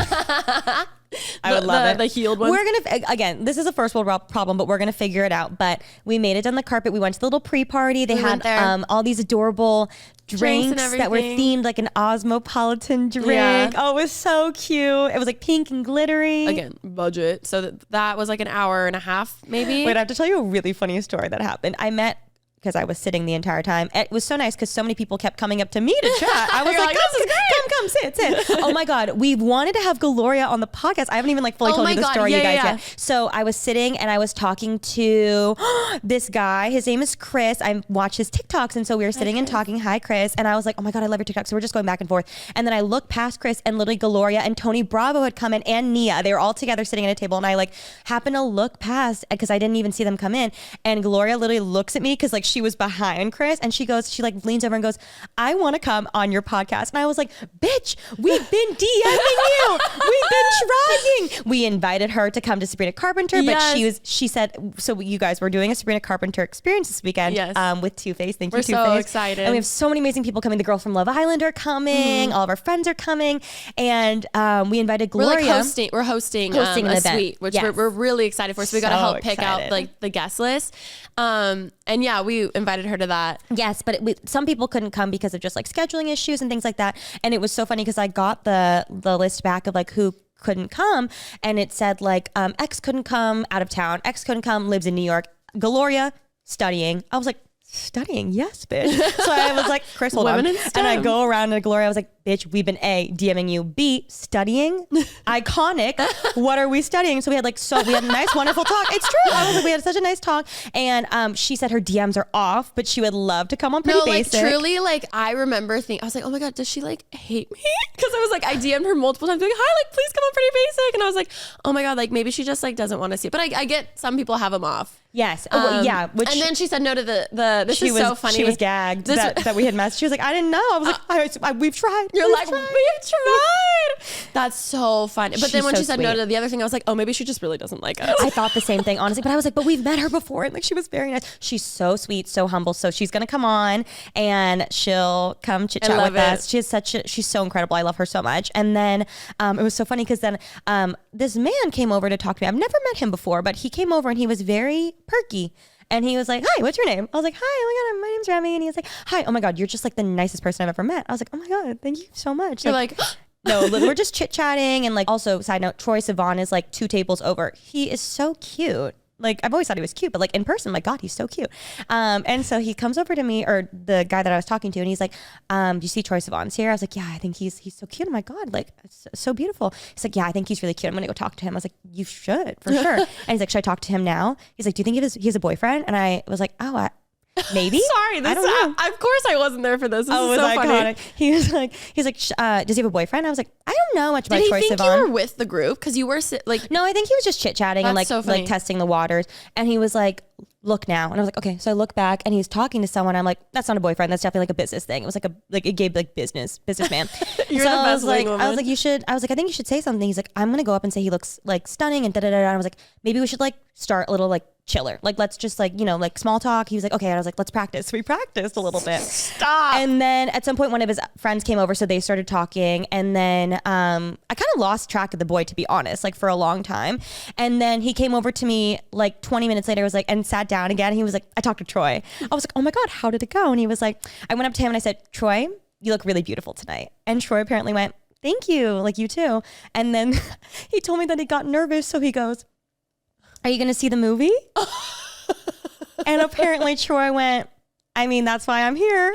I would love it. The heeled ones. We're gonna again. This is a first world problem, but we're gonna figure it out. But we made it on the carpet. We went to the little pre-party. They had all these adorable drinks that were themed like an Osmopolitan drink. Yeah. Oh, it was so cute. It was like pink and glittery. Again, budget. So that was like an hour and a half, maybe. Wait, I have to tell you a really funny story that happened. I met, because I was sitting the entire time. It was so nice because so many people kept coming up to me to chat. I was like, come, sit. Oh my God. We wanted to have Gloria on the podcast. I haven't even like fully told you the story, you guys yet. So I was sitting and I was talking to this guy. His name is Chris. I watch his TikToks. And so we were sitting and talking. Hi, Chris. And I was like, oh my God, I love your TikTok. So we're just going back and forth. And then I looked past Chris and literally Gloria and Tony Bravo had come in and Nia. They were all together sitting at a table. And I like happened to look past because I didn't even see them come in. And Gloria literally looks at me because like she was behind Chris and she like leans over and goes, I want to come on your podcast. And I was like, bitch, we've been DMing you. We've been trying. We invited her to come to Sabrina Carpenter, but she said, so you guys, we're doing a Sabrina Carpenter experience this weekend with Two Face. Thank you, Two Face. We're so excited. And we have so many amazing people coming. The girls from Love Island are coming. All of our friends are coming. And we invited Gloria. We're hosting an a event. suite, which we're really excited for. So we got to help pick out like the guest list. And yeah, we invited her to that. Yes, but some people couldn't come because of just like scheduling issues and things like that. And it was so funny because I got the list back of like who couldn't come, and it said like X couldn't come, out of town. X couldn't come, lives in New York. Gloria studying. I was like, studying, yes, bitch. So I was like, Chris, hold on. And I go around to Gloria. I was like, bitch, we've been A, DMing you. B, studying. Iconic. What are we studying? So we had a nice, wonderful talk. It's true. I was like, we had such a nice talk. And she said her DMs are off, but she would love to come on Pretty Basic. Like truly, like I remember I was like, oh my God, does she like hate me? Because I was like, I DM'd her multiple times, like, hi, like please come on Pretty Basic. And I was like, oh my God, like maybe she just like doesn't want to see it. But I get some people have them off. Yes. Yeah. And then she said no to this is so funny. She was gagged that we had messaged. She was like, I didn't know. I was like, we've tried. You're like, we've tried. That's so funny. But then when she said no to the other thing, I was like, oh, maybe she just really doesn't like us. I thought the same thing, honestly. But I was like, but we've met her before. And like, she was very nice. She's so sweet, so humble. So she's going to come on and she'll come chit chat with us. She's so incredible. I love her so much. And then it was so funny because then this man came over to talk to me. I've never met him before, but he came over and he was very perky. And he was like, hi, what's your name? I was like, hi, oh my God, my name's Remi. And he was like, hi, oh my God, you're just like the nicest person I've ever met. I was like, oh my God, thank you so much. You're like no, we're just chit chatting. And like, also side note, Troye Sivan is like 2 tables over. He is so cute. Like, I've always thought he was cute, but like in person, my God, he's so cute. And so he comes over to me, or the guy that I was talking to, and he's like, do you see Troye Sivan's here? I was like, yeah, I think he's so cute. Oh my God, like so beautiful. He's like, yeah, I think he's really cute. I'm going to go talk to him. I was like, you should, for sure. And he's like, should I talk to him now? He's like, do you think he has a boyfriend? And I was like, oh, maybe. Sorry, I don't know. Of course I wasn't there for this. This is so iconic. Funny. He's like, does he have a boyfriend? I was like, I don't know much about Troye Sivan. Did he think you were with the group? Because you were like, no, I think he was just chit chatting and like testing the waters. And he was like, look now. And I was like, okay. So I look back and he's talking to someone. I'm like, that's not a boyfriend. That's definitely like a business thing. It was like a gay like businessman. You're so the I best woman. I was like, I think you should say something. He's like, I'm gonna go up and say he looks like stunning and da da da. And I was like, maybe we should like start a little like chiller. Like let's just like, like small talk. He was like, okay. And I was like, let's practice. So we practiced a little bit. Stop. And then at some point one of his friends came over, so they started talking. And then I kind of lost track of the boy, to be honest, like for a long time. And then he came over to me like 20 minutes later, was like, and sat down again. He was like, I talked to Troy. I was like, oh my God, how did it go? And he was like, I went up to him and I said, Troy, you look really beautiful tonight. And Troy apparently went, thank you, like you too. And then he told me that he got nervous. So he goes, are you going to see the movie? And apparently Troy went, I mean, that's why I'm here.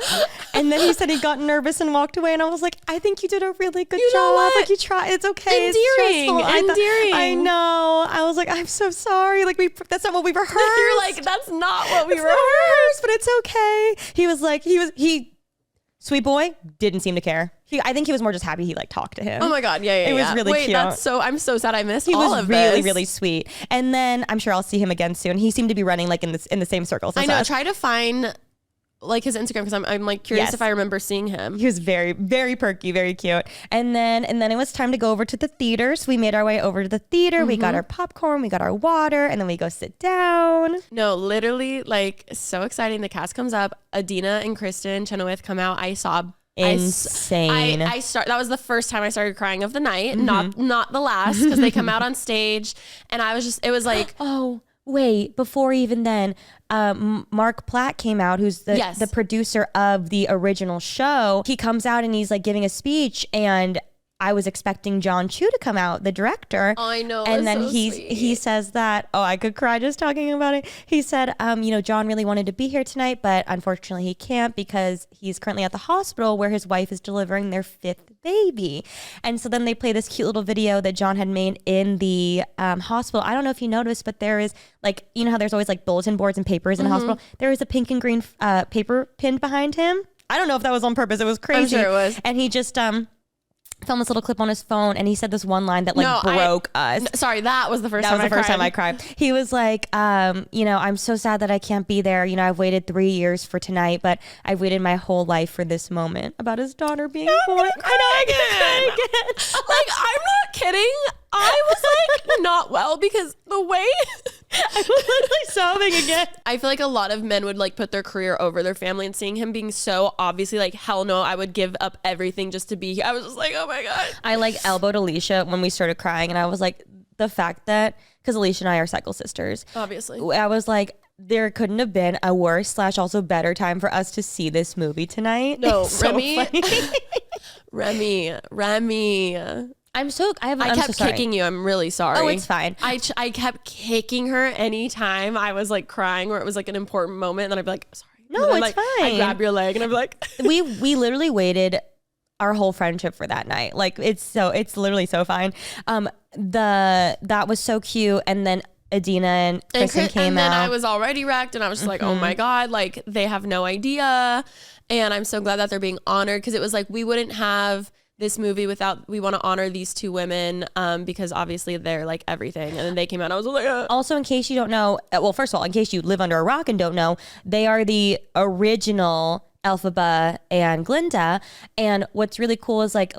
And then he said he got nervous and walked away. And I was like, I think you did a really good job. Like you tried. It's okay. Endearing. I know. I was like, I'm so sorry. Like that's not what we rehearsed. You're like, that's not what we rehearsed. But it's okay. He was like, sweet boy, didn't seem to care. I think he was more just happy he like talked to him. Oh my God. Yeah. It was really cute. I'm so sad I missed all of this. He was really, this. really sweet. And then I'm sure I'll see him again soon. He seemed to be running like in the same circles as I know. us. Try to find like his Instagram because I'm like curious if I remember seeing him. He was very, very perky, very cute. And then it was time to go over to the theater. So we made our way over to the theater. We got our popcorn, we got our water, and then we go sit down. No, literally like so exciting. The cast comes up. Adina and Kristen Chenoweth come out. I sobbed insane. That was the first time I started crying of the night, not the last, because they come out on stage and it was like, oh, wait, before even then, Mark Platt came out, who's the producer of the original show. He comes out and he's like giving a speech, and I was expecting John Chu to come out, the director. Oh, I know. And then he says that, I could cry just talking about it. He said, John really wanted to be here tonight, but unfortunately he can't because he's currently at the hospital where his wife is delivering their 5th baby. And so then they play this cute little video that John had made in the hospital. I don't know if you noticed, but there is like, you know how there's always like bulletin boards and papers in the hospital? There is a pink and green paper pinned behind him. I don't know if that was on purpose. It was crazy. I'm sure it was. And he just filmed this little clip on his phone, and he said this one line that broke us. Sorry, that was the first time I cried. He was like, I'm so sad that I can't be there. I've waited 3 years for tonight, but I've waited my whole life for this moment, about his daughter being born. I know again. Like, I'm not kidding. I was like not well because the way I was literally sobbing again. I feel like a lot of men would like put their career over their family, and seeing him being so obviously like, hell no, I would give up everything just to be here. I was just like, oh my God. I like elbowed Alisha when we started crying, and I was like, the fact that, because Alisha and I are cycle sisters. Obviously. I was like, there couldn't have been a worse / also better time for us to see this movie tonight. No, Remi. Remi. I kept kicking you. I'm really sorry. Oh, it's fine. I kept kicking her anytime I was like crying or it was like an important moment. And then I'd be like, sorry. No, it's fine. I'd grab your leg and I'd be like. we literally waited our whole friendship for that night. Like it's literally so fine. That was so cute. And then Adina and Kristen came out. And then I was already wrecked and I was just like, oh my God, like they have no idea. And I'm so glad that they're being honored, because it was like, we wouldn't have this movie without, we want to honor these two women because obviously they're like everything. And then they came out and I was like, Also, in case you don't know, well, first of all, in case you live under a rock and don't know, they are the original Elphaba and Glinda. And what's really cool is like,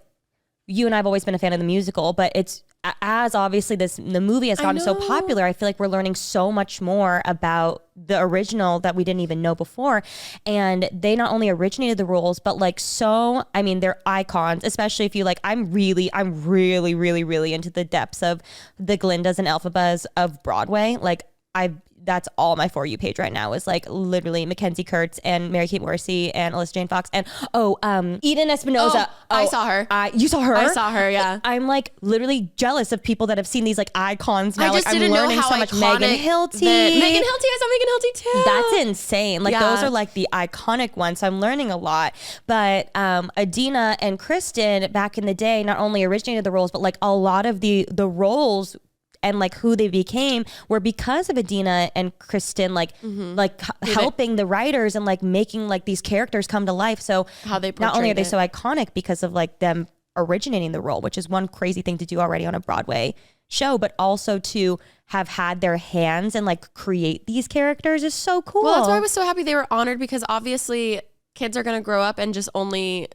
you and I have always been a fan of the musical, but it's, as obviously the movie has gotten so popular, I feel like we're learning so much more about the original that we didn't even know before. And they not only originated the roles, but like, they're icons, especially if you like, I'm really into the depths of the Glindas and Elphabas of Broadway. Like that's all my For You page right now is like literally Mackenzie Kurtz and Mary-Kate Morrissey and Alyssa Jane Fox and Eden Espinosa. I saw her. You saw her? I saw her, yeah. I'm like literally jealous of people that have seen these like icons now. I just didn't know how so much. iconic Megan Hilty. I saw Megan Hilty too. That's insane. Like those are like the iconic ones. So I'm learning a lot. But Adina and Kristen back in the day not only originated the roles, but like a lot of the roles and like who they became were because of Adina and Kristen, helping the writers and like making like these characters come to life. So how they not only are they so iconic because of like them originating the role, which is one crazy thing to do already on a Broadway show, but also to have had their hands and like create these characters is so cool. Well, that's why I was so happy they were honored, because obviously kids are going to grow up and just only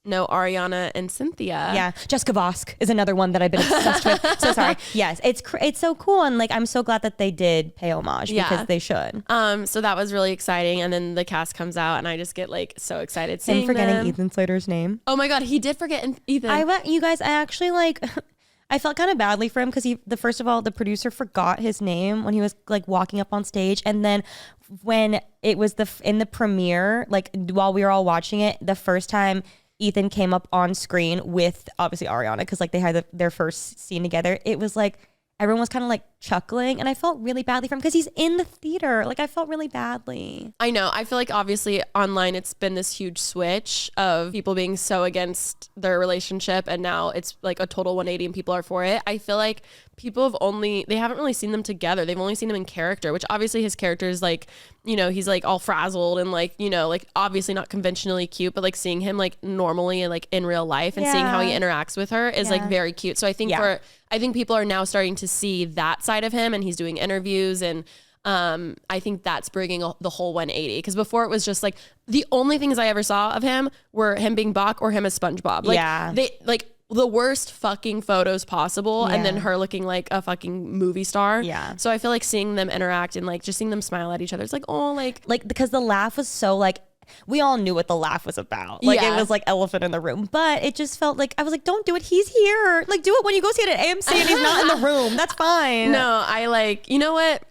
know Ariana and Cynthia. Yeah. Jessica Vosk is another one that I've been obsessed with. So sorry. Yes. It's so cool. And like, I'm so glad that they did pay homage because they should. So that was really exciting. And then the cast comes out and I just get like so excited seeing him forgetting them. Ethan Slater's name. Oh my God. He did forget Ethan. You guys, I actually like, I felt kind of badly for him because first of all, the producer forgot his name when he was like walking up on stage. And then when it was in the premiere, like while we were all watching it, the first time Ethan came up on screen with obviously Ariana, because like they had their first scene together, it was like everyone was kind of like chuckling, and I felt really badly for him because he's in the theater. Like I felt really badly. I know. I feel like obviously online it's been this huge switch of people being so against their relationship, and now it's like a total 180 and people are for it. I feel like people they haven't really seen them together. They've only seen him in character, which obviously his character is like, he's like all frazzled and like, like obviously not conventionally cute, but like seeing him like normally and like in real life and seeing how he interacts with her is like very cute. So I think I think people are now starting to see that side of him, and he's doing interviews, and I think that's bringing the whole 180, because before it was just like the only things I ever saw of him were him being Bach or him as SpongeBob. Like they like the worst fucking photos possible, and then her looking like a fucking movie star. Yeah. So I feel like seeing them interact and like just seeing them smile at each other, it's like, oh, like because the laugh was so like we all knew what the laugh was about. Like Yeah. it was like elephant in the room, but it just felt like I was like, don't do it. He's here. Like do it when you go see it at AMC and he's not in the room. That's fine. No, I like, you know what?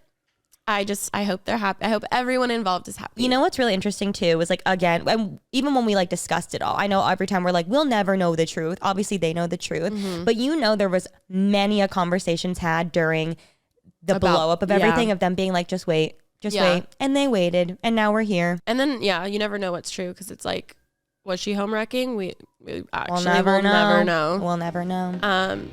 I hope they're happy. I hope everyone involved is happy. You know what's really interesting too is like, again, and even when we like discussed it all, I know every time we're like, we'll never know the truth. Obviously they know the truth, but there was many a conversations had during the blow up of everything of them being like, just wait. And they waited and now we're here. And then, you never know what's true because it's like, was she home wrecking? We actually We'll never know. We'll never know.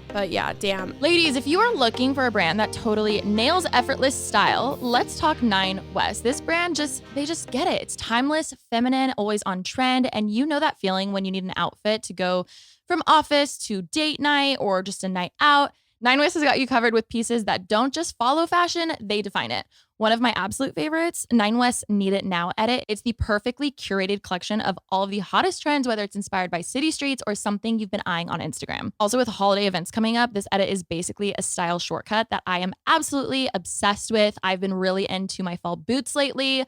But yeah, damn. Ladies, if you are looking for a brand that totally nails effortless style, let's talk Nine West. This brand they just get it. It's timeless, feminine, always on trend. And you know that feeling when you need an outfit to go from office to date night or just a night out. Nine West has got you covered with pieces that don't just follow fashion, they define it. One of my absolute favorites, Nine West Need It Now edit. It's the perfectly curated collection of all of the hottest trends, whether it's inspired by city streets or something you've been eyeing on Instagram. Also with holiday events coming up, this edit is basically a style shortcut that I am absolutely obsessed with. I've been really into my fall boots lately.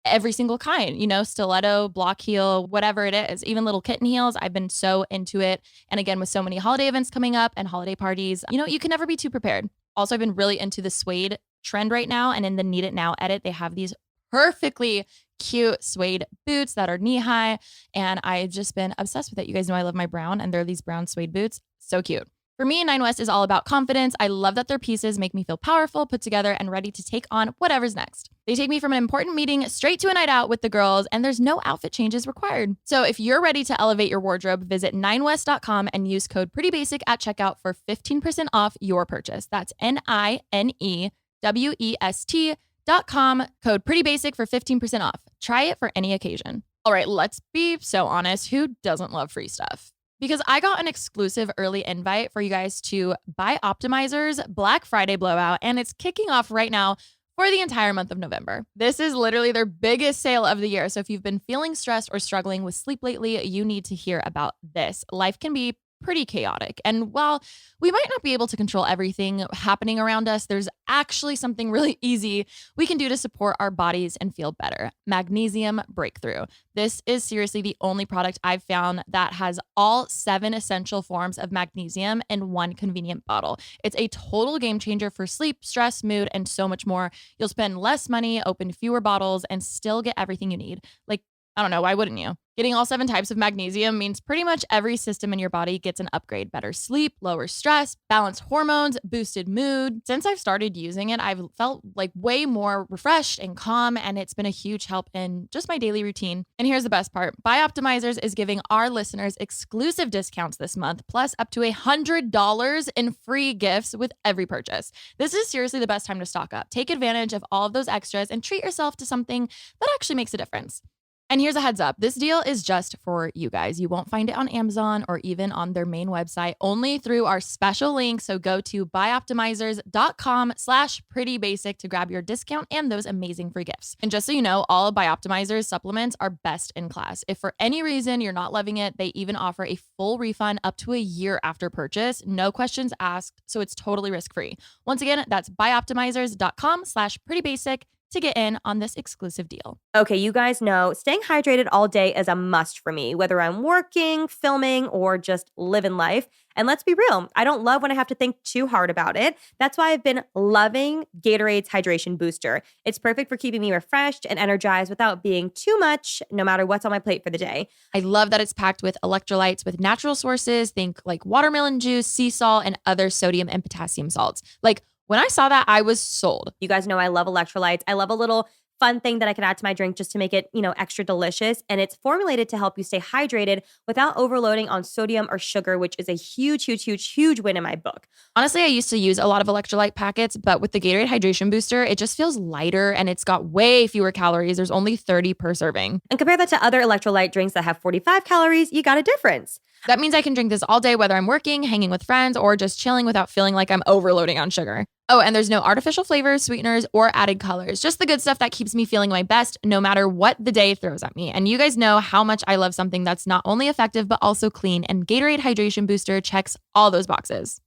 Every single kind, stiletto, block heel, whatever it is, even little kitten heels. I've been so into it. And again, with so many holiday events coming up and holiday parties, you can never be too prepared. Also, I've been really into the suede trend right now. And in the Need It Now edit, they have these perfectly cute suede boots that are knee high. And I've just been obsessed with it. You guys know I love my brown, and they're these brown suede boots. So cute. For me, Nine West is all about confidence. I love that their pieces make me feel powerful, put together, and ready to take on whatever's next. They take me from an important meeting straight to a night out with the girls, and there's no outfit changes required. So if you're ready to elevate your wardrobe, visit ninewest.com and use code PRETTYBASIC at checkout for 15% off your purchase. That's NINEWEST.com, code PRETTYBASIC for 15% off. Try it for any occasion. All right, let's be so honest. Who doesn't love free stuff? Because I got an exclusive early invite for you guys to buy Optimizer's Black Friday blowout, and it's kicking off right now for the entire month of November. This is literally their biggest sale of the year. So if you've been feeling stressed or struggling with sleep lately, you need to hear about this. Life can be pretty chaotic. And while we might not be able to control everything happening around us, there's actually something really easy we can do to support our bodies and feel better. Magnesium Breakthrough. This is seriously the only product I've found that has all 7 essential forms of magnesium in one convenient bottle. It's a total game changer for sleep, stress, mood, and so much more. You'll spend less money, open fewer bottles, and still get everything you need. Like, I don't know, why wouldn't you? Getting all 7 types of magnesium means pretty much every system in your body gets an upgrade. Better sleep, lower stress, balanced hormones, boosted mood. Since I've started using it, I've felt like way more refreshed and calm, and it's been a huge help in just my daily routine. And here's the best part. Bioptimizers is giving our listeners exclusive discounts this month, plus up to $100 in free gifts with every purchase. This is seriously the best time to stock up. Take advantage of all of those extras and treat yourself to something that actually makes a difference. And here's a heads up. This deal is just for you guys. You won't find it on Amazon or even on their main website, only through our special link. So go to bioptimizers.com/prettybasic to grab your discount and those amazing free gifts. And just so you know, all of Bioptimizer's supplements are best in class. If for any reason you're not loving it, they even offer a full refund up to a year after purchase. No questions asked. So it's totally risk-free. Once again, that's bioptimizers.com/prettybasic to get in on this exclusive deal. Okay, you guys know staying hydrated all day is a must for me, whether I'm working, filming, or just living life. And let's be real, I don't love when I have to think too hard about it. That's why I've been loving Gatorade's Hydration Booster. It's perfect for keeping me refreshed and energized without being too much, no matter what's on my plate for the day. I love that it's packed with electrolytes with natural sources. Think like watermelon juice, sea salt, and other sodium and potassium salts. Like, when I saw that, I was sold. You guys know I love electrolytes. I love a little fun thing that I can add to my drink just to make it, extra delicious. And it's formulated to help you stay hydrated without overloading on sodium or sugar, which is a huge, huge, huge, huge win in my book. Honestly, I used to use a lot of electrolyte packets, but with the Gatorade Hydration Booster, it just feels lighter and it's got way fewer calories. There's only 30 per serving. And compare that to other electrolyte drinks that have 45 calories, you got a difference. That means I can drink this all day, whether I'm working, hanging with friends, or just chilling without feeling like I'm overloading on sugar. Oh, and there's no artificial flavors, sweeteners, or added colors. Just the good stuff that keeps me feeling my best no matter what the day throws at me. And you guys know how much I love something that's not only effective, but also clean. And Gatorade Hydration Booster checks all those boxes.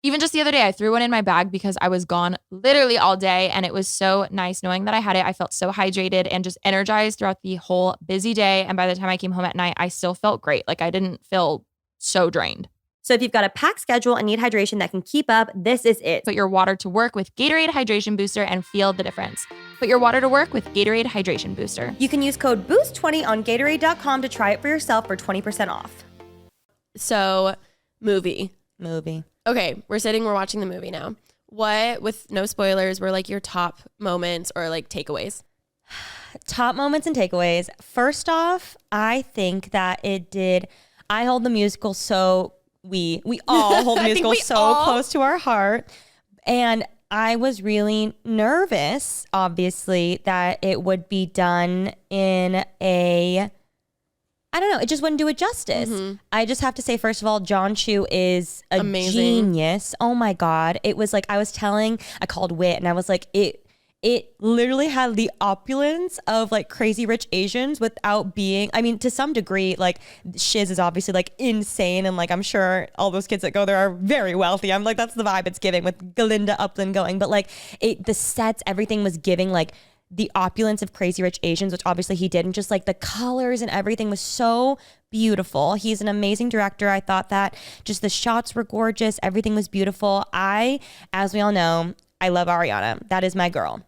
Even just the other day, I threw one in my bag because I was gone literally all day. And it was so nice knowing that I had it. I felt so hydrated and just energized throughout the whole busy day. And by the time I came home at night, I still felt great. Like I didn't feel so drained. So if you've got a packed schedule and need hydration that can keep up, this is it. Put your water to work with Gatorade Hydration Booster and feel the difference. Put your water to work with Gatorade Hydration Booster. You can use code BOOST20 on Gatorade.com to try it for yourself for 20% off. So, movie. Okay, we're watching the movie now. What, with no spoilers, were like your top moments or like takeaways? Top moments and takeaways. First off, I think that I hold the musical we all hold the musical close to our heart. And I was really nervous, obviously, that it would be done in I don't know, it just wouldn't do it justice. Mm-hmm. I just have to say, first of all, John Chu is amazing. Genius. Oh my God. It was like, I called Wit and I was like, it literally had the opulence of like Crazy Rich Asians without being, I mean, to some degree, like Shiz is obviously like insane. And like, I'm sure all those kids that go there are very wealthy. I'm like, that's the vibe it's giving with Glinda Upland going. But like the sets, everything was giving like the opulence of Crazy Rich Asians, which obviously he did. And just like the colors and everything was so beautiful. He's an amazing director. I thought that just the shots were gorgeous. Everything was beautiful. As we all know, I love Ariana. That is my girl.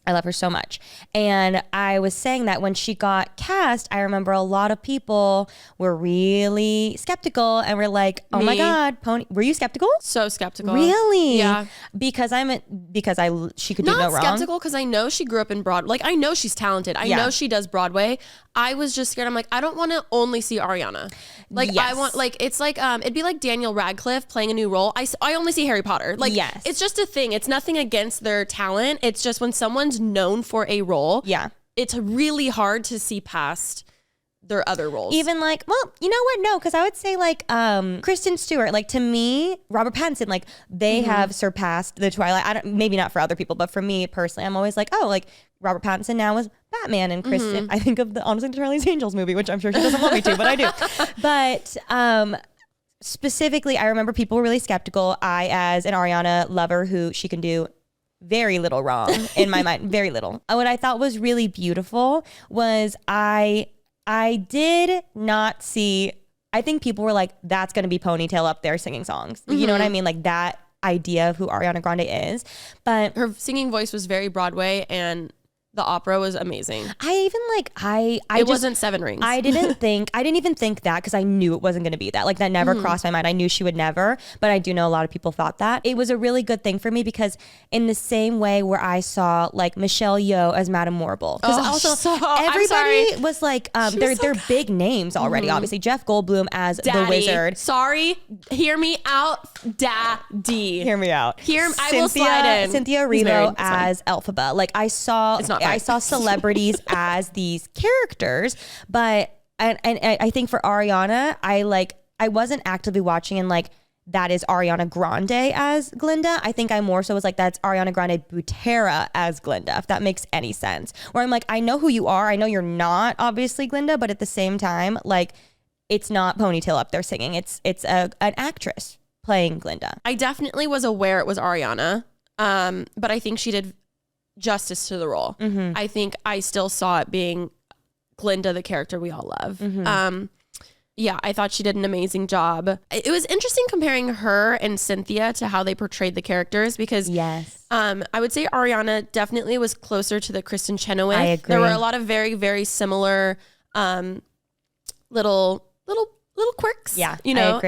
I love her so much. And I was saying that when she got cast, I remember a lot of people were really skeptical and were like, oh my God, Pony. Were you skeptical? So skeptical. Really? Yeah. She could do no Not wrong. skeptical because I know she grew up in Broadway. Like I know she's talented. I know she does Broadway. I was just scared. I'm like, I don't want to only see Ariana. Like I want, like, it's like, it'd be like Daniel Radcliffe playing a new role. I only see Harry Potter. Like, it's just a thing. It's nothing against their talent. It's just when someone's known for a role, it's really hard to see past their other roles. Even like, well, you know what? No, because I would say like Kristen Stewart, like to me, Robert Pattinson, like they have surpassed the Twilight. Maybe not for other people, but for me personally, I'm always like, oh, like Robert Pattinson now is Batman, and Kristen. I think of the honestly the Charlie's Angels movie, which I'm sure she doesn't want me to, but I do. But specifically, I remember people were really skeptical. I, as an Ariana lover, who she can do very little wrong in my mind, very little. What I thought was really beautiful was I did not see, I think people were like, that's going to be Ponytail up there singing songs. You know what I mean? Like that idea of who Ariana Grande is. But her singing voice was very Broadway and the opera was amazing. It wasn't Seven Rings. I didn't even think that because I knew it wasn't going to be that. Like that never crossed my mind. I knew she would never, but I do know a lot of people thought that. It was a really good thing for me because in the same way where I saw like Michelle Yeoh as Madame Morrible. Because everybody was like, they're big names already. Obviously Jeff Goldblum as the wizard. Sorry, hear me out, Daddy. Hear me out. I will slide in. Cynthia Erivo as Elphaba. Like I saw celebrities as these characters, but and I think for Ariana, I wasn't actively watching and like that is Ariana Grande as Glinda. I think I more so was like that's Ariana Grande Butera as Glinda, if that makes any sense. Where I'm like, I know who you are. I know you're not obviously Glinda, but at the same time, like it's not Ponytail up there singing. It's an actress playing Glinda. I definitely was aware it was Ariana, but I think she did justice to the role. I think I still saw it being Glinda, the character we all love. Yeah, I thought she did an amazing job. It was interesting comparing her and Cynthia to how they portrayed the characters because I would say Ariana definitely was closer to the Kristen Chenoweth. I agree. There were a lot of very, very similar little quirks, you know,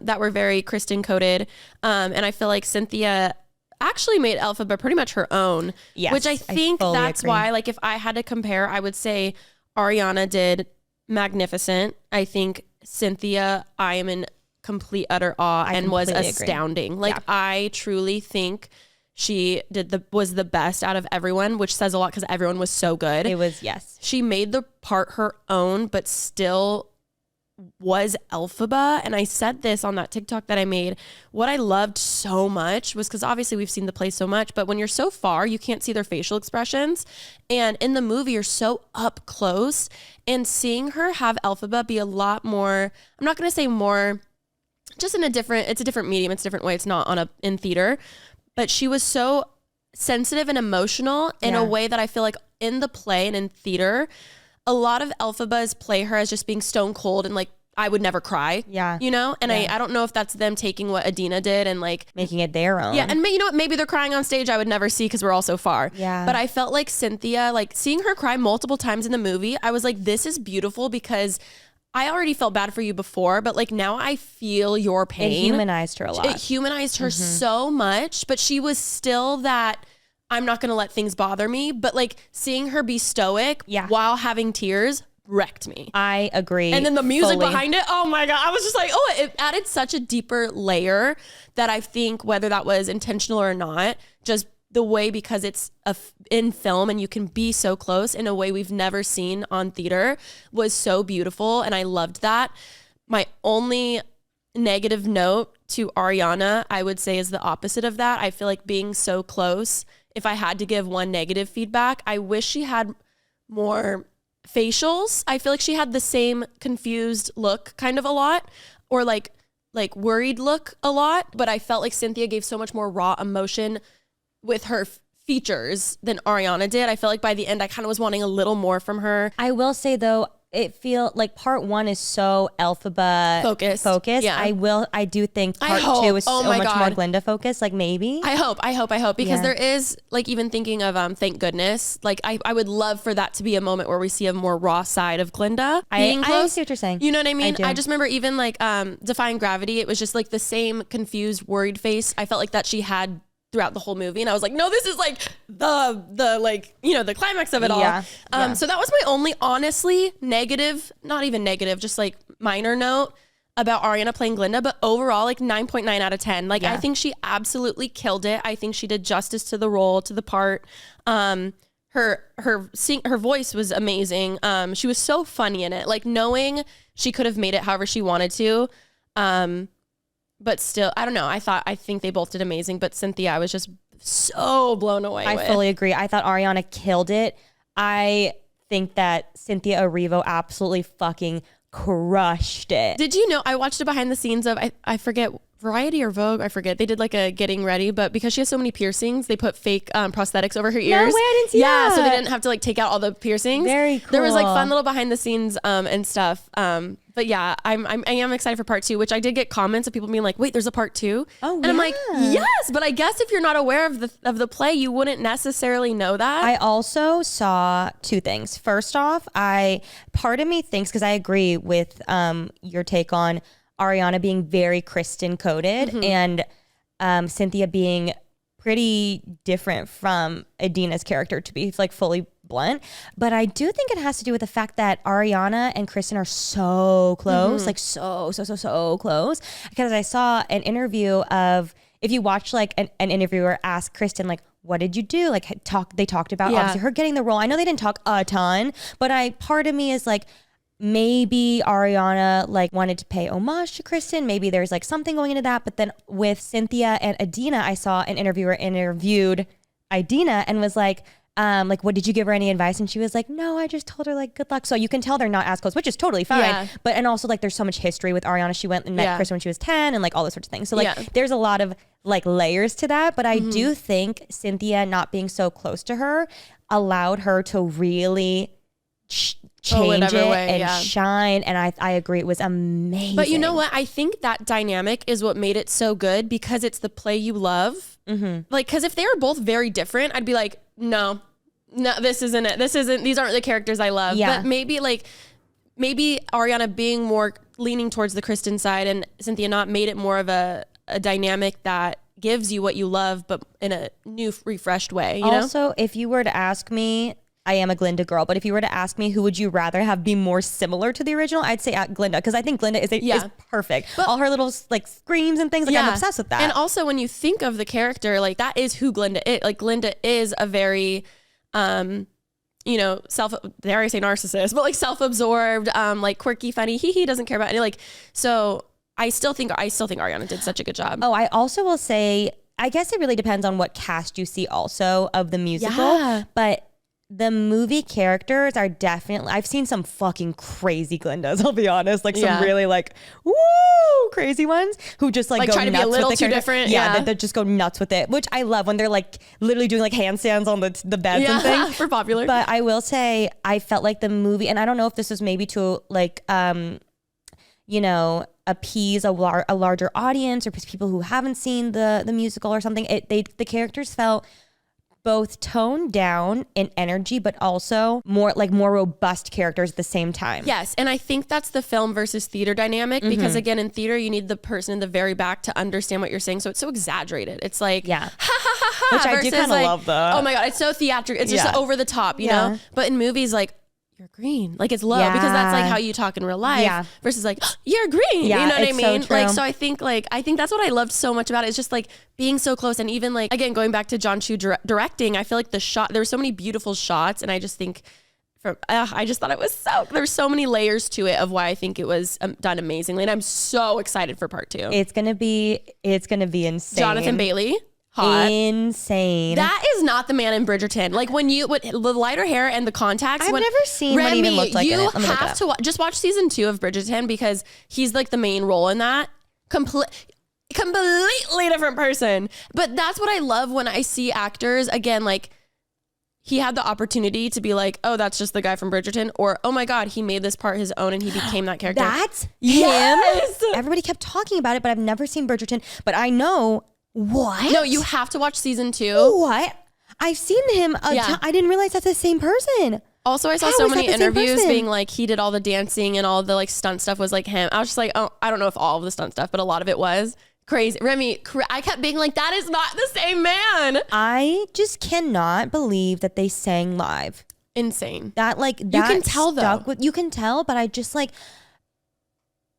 that were very Kristen coded. And I feel like Cynthia actually made Elphaba pretty much her own, which I think that's why, like, if I had to compare, I would say Ariana did magnificent. I think Cynthia, I am in complete utter awe and was astounding. Like, I truly think she was the best out of everyone, which says a lot because everyone was so good. It was, she made the part her own, but still was Elphaba. And I said this on that TikTok that I made. What I loved so much was because obviously we've seen the play so much, but when you're so far, you can't see their facial expressions. And in the movie, you're so up close, and seeing her have Elphaba be a lot more, I'm not going to say more just in it's a different medium. It's a different way. It's not in theater, but she was so sensitive and emotional in a way that I feel like in the play and in theater, a lot of Elphabas play her as just being stone cold and like, I would never cry. Yeah. You know? And I don't know if that's them taking what Adina did and like making it their own. Yeah. And you know what? Maybe they're crying on stage I would never see because we're all so far. Yeah. But I felt like Cynthia, like seeing her cry multiple times in the movie, I was like, this is beautiful because I already felt bad for you before, but like now I feel your pain. It humanized her a lot. It humanized her so much, but she was still that I'm not going to let things bother me. But like seeing her be stoic while having tears wrecked me. I agree. And then the music behind it, oh my God. I was just like, oh, it added such a deeper layer that I think whether that was intentional or not, just the way, because it's in film and you can be so close in a way we've never seen on theater, was so beautiful. And I loved that. My only negative note to Ariana, I would say, is the opposite of that. I feel like being so close, if I had to give one negative feedback, I wish she had more facials. I feel like she had the same confused look kind of a lot, or like worried look a lot, but I felt like Cynthia gave so much more raw emotion with her features than Ariana did. I felt like by the end I kind of was wanting a little more from her. I will say though, it feel like part 1 is so Elphaba focused. Yeah. I do think part 2 is so much more Glinda focused. Like maybe. I hope because there is like, even thinking of Thank Goodness, like I would love for that to be a moment where we see a more raw side of Glinda. I see what you're saying. You know what I mean? I just remember even like Defying Gravity, it was just like the same confused, worried face. I felt like that she had throughout the whole movie, and I was like, no, this is like the like, you know, the climax of it all. So that was my only honestly negative, not even negative, just like minor note about Ariana playing Glinda, but overall like 9.9 out of 10. Like I think she absolutely killed it. I think she did justice to the role, to the part. Her voice was amazing. She was so funny in it, like knowing she could have made it however she wanted to. But still, I don't know. I think they both did amazing. But Cynthia, I was just so blown away with. I fully agree. I thought Ariana killed it. I think that Cynthia Erivo absolutely fucking crushed it. Did you know, I watched a behind the scenes of, I forget, Variety or Vogue, I forget. They did like a getting ready, but because she has so many piercings, they put fake prosthetics over her ears. No way, I didn't see that. Yeah, so they didn't have to like take out all the piercings. Very cool. There was like fun little behind the scenes and stuff. But yeah, I am excited for part 2, which I did get comments of people being like, wait, there's a part 2? Oh, and I'm like, yes, but I guess if you're not aware of the play, you wouldn't necessarily know that. I also saw 2 things. First off, part of me thinks, because I agree with your take on Ariana being very Kristen coded and Cynthia being pretty different from Adina's character, to be like fully blunt. But I do think it has to do with the fact that Ariana and Kristen are so close, like so close. Because I saw an interview of, if you watch like an interviewer ask Kristen, like, what did you do? Like they talked about obviously her getting the role. I know they didn't talk a ton, but part of me is like, maybe Ariana like wanted to pay homage to Kristen. Maybe there's like something going into that. But then with Cynthia and Adina, I saw an interviewer interviewed Adina and was like, what, did you give her any advice? And she was like, no, I just told her like, good luck. So you can tell they're not as close, which is totally fine. Yeah. But, and also like, there's so much history with Ariana. She went and met Kristen when she was 10 and like all those sorts of things. So like, there's a lot of like layers to that. But I do think Cynthia not being so close to her allowed her to really change it and shine. And I agree. It was amazing. But you know what? I think that dynamic is what made it so good, because it's the play you love. Like, because if they were both very different, I'd be like, no, this isn't it. These aren't the characters I love. Yeah. But maybe Ariana being more leaning towards the Kristen side and Cynthia not made it more of a dynamic that gives you what you love, but in a new, refreshed way. You know? Also, if you were to ask me, I am a Glinda girl, but if you were to ask me who would you rather have be more similar to the original, I'd say Glinda, because I think Glinda is perfect. But all her little like screams and things, like I'm obsessed with that. And also when you think of the character, like that is who Glinda is. Like Glinda is a very, dare I say narcissist, but like self-absorbed, like quirky, funny, he doesn't care about any, like, so I still think Ariana did such a good job. Oh, I also will say, I guess it really depends on what cast you see also of the musical, but the movie characters are definitely, I've seen some fucking crazy Glindas, I'll be honest. Like some really like, woo, crazy ones who just like go try to nuts be a little with the too character. different. Yeah, they just go nuts with it, which I love when they're like literally doing like handstands on the beds and things. For popular. But I will say, I felt like the movie, and I don't know if this was maybe to like, you know, appease a larger audience or people who haven't seen the musical or something. The characters felt both toned down in energy, but also more robust characters at the same time. Yes, and I think that's the film versus theater dynamic, because again, in theater, you need the person in the very back to understand what you're saying, so it's so exaggerated. It's like, ha ha ha ha, which I do kind of like, love that. Oh my God, it's so theatrical. It's just over the top, you know? But in movies, like, you're green. Like, it's low because that's like how you talk in real life versus like, you're green. Yeah, you know what I mean? So like, so I think that's what I loved so much about it. It's just like being so close. And even like, again, going back to John Chu directing, I feel like there were so many beautiful shots. And I just think I just thought it was there's so many layers to it of why I think it was done amazingly. And I'm so excited for part 2. It's going to be insane. Jonathan Bailey. Hot. Insane. That is not the man in Bridgerton. Like when the lighter hair and the contacts. I've never seen Remi, what he even looked like in it. You have to just watch season 2 of Bridgerton, because he's like the main role in that. Completely different person. But that's what I love when I see actors, again, like he had the opportunity to be like, oh, that's just the guy from Bridgerton, or oh my God, he made this part his own and he became that character. That's yes! him. Everybody kept talking about it, but I've never seen Bridgerton. But I know. What? No, you have to watch season 2. What? I've seen him. I didn't realize that's the same person. Also, I saw so many interviews being like, he did all the dancing and all the like stunt stuff was like him. I was just like, oh, I don't know if all of the stunt stuff, but a lot of it was crazy. Remi, I kept being like, that is not the same man. I just cannot believe that they sang live. Insane. That you can tell though. You can tell, but I just like.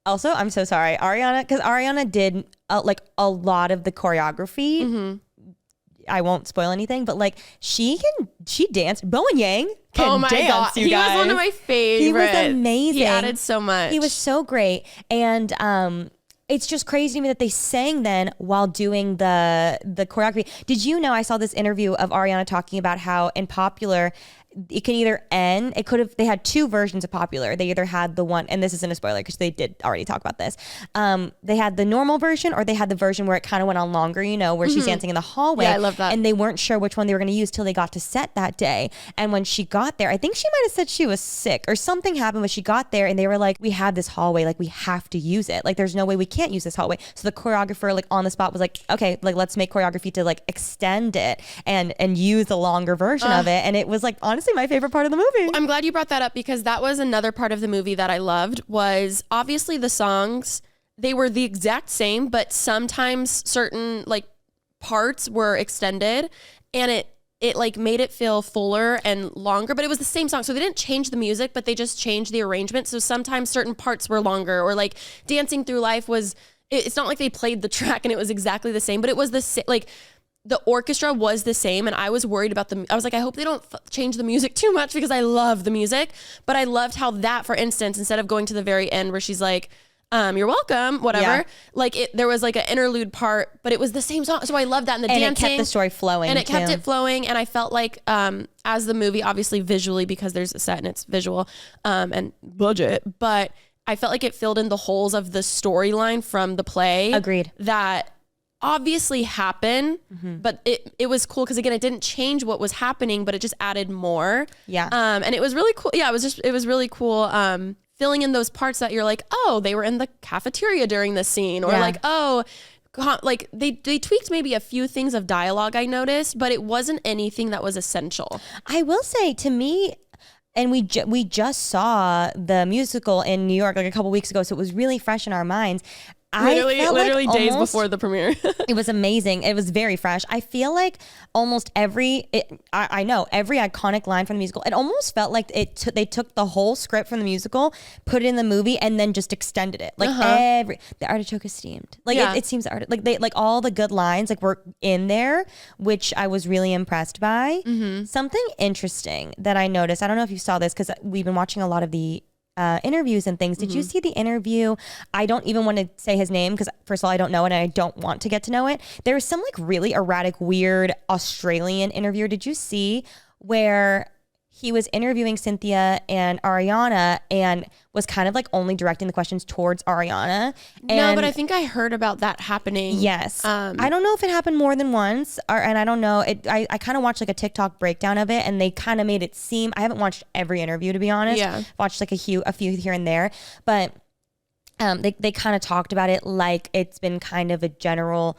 Also, I'm so sorry, Ariana, because Ariana did a lot of the choreography. Mm-hmm. I won't spoil anything, but like she danced. Bowen Yang can dance, God. You guys. He was one of my favorites. He was amazing. He added so much. He was so great. And it's just crazy to me that they sang then while doing the choreography. Did you know, I saw this interview of Ariana talking about how in Popular, it can either end, they had 2 versions of Popular. They either had the one, and this isn't a spoiler because they did already talk about this. They had the normal version, or they had the version where it kind of went on longer, you know, where she's dancing in the hallway. Yeah, I love that. And they weren't sure which one they were going to use till they got to set that day. And when she got there, I think she might have said she was sick or something happened when she got there, and they were like, we have this hallway, like we have to use it. Like there's no way we can't use this hallway. So the choreographer like on the spot was like, okay, like let's make choreography to like extend it and use a longer version of it. And it was like, honestly, my favorite part of the movie. I'm glad you brought that up, because that was another part of the movie that I loved. Was obviously the songs, they were the exact same, but sometimes certain like parts were extended, and it like made it feel fuller and longer, but it was the same song. So they didn't change the music, but they just changed the arrangement. So sometimes certain parts were longer, or like Dancing Through Life was, it's not like they played the track and it was exactly the same, but it was the same, like the orchestra was the same. And I was worried about I was like, I hope they don't change the music too much, because I love the music. But I loved how that, for instance, instead of going to the very end where she's like, you're welcome, whatever. Like there was like an interlude part, but it was the same song. So I loved that. And dancing. And it kept the story flowing. And it kept it flowing. And I felt like, as the movie, obviously visually, because there's a set and it's visual, and budget, but I felt like it filled in the holes of the storyline from the play. Agreed. That obviously happen, but it was cool because again, it didn't change what was happening, but it just added more. Yeah. And it was really cool. Yeah, it was really cool. Filling in those parts that you're like, oh, they were in the cafeteria during this scene, or like, oh, like they tweaked maybe a few things of dialogue I noticed, but it wasn't anything that was essential. I will say, to me, and we just saw the musical in New York like a couple weeks ago, so it was really fresh in our minds. Literally days before the premiere. It was amazing. It was very fresh. I feel like almost every iconic line from the musical, it almost felt like they took the whole script from the musical, put it in the movie, and then just extended it. Like the artichoke is steamed. Like it seems like all the good lines like were in there, which I was really impressed by. Something interesting that I noticed, I don't know if you saw this because we've been watching a lot of the interviews and things. Did you see the interview? I don't even want to say his name because first of all, I don't know it and I don't want to get to know it. There was some like really erratic, weird Australian interviewer. Did you see where he was interviewing Cynthia and Ariana and was kind of like only directing the questions towards Ariana. No, but I think I heard about that happening. Yes. I don't know if it happened more than once, and I don't know. I kind of watched like a TikTok breakdown of it, and they kind of made it seem, I haven't watched every interview, to be honest. Yeah. I've watched like a few here and there, but they kind of talked about it like it's been kind of a general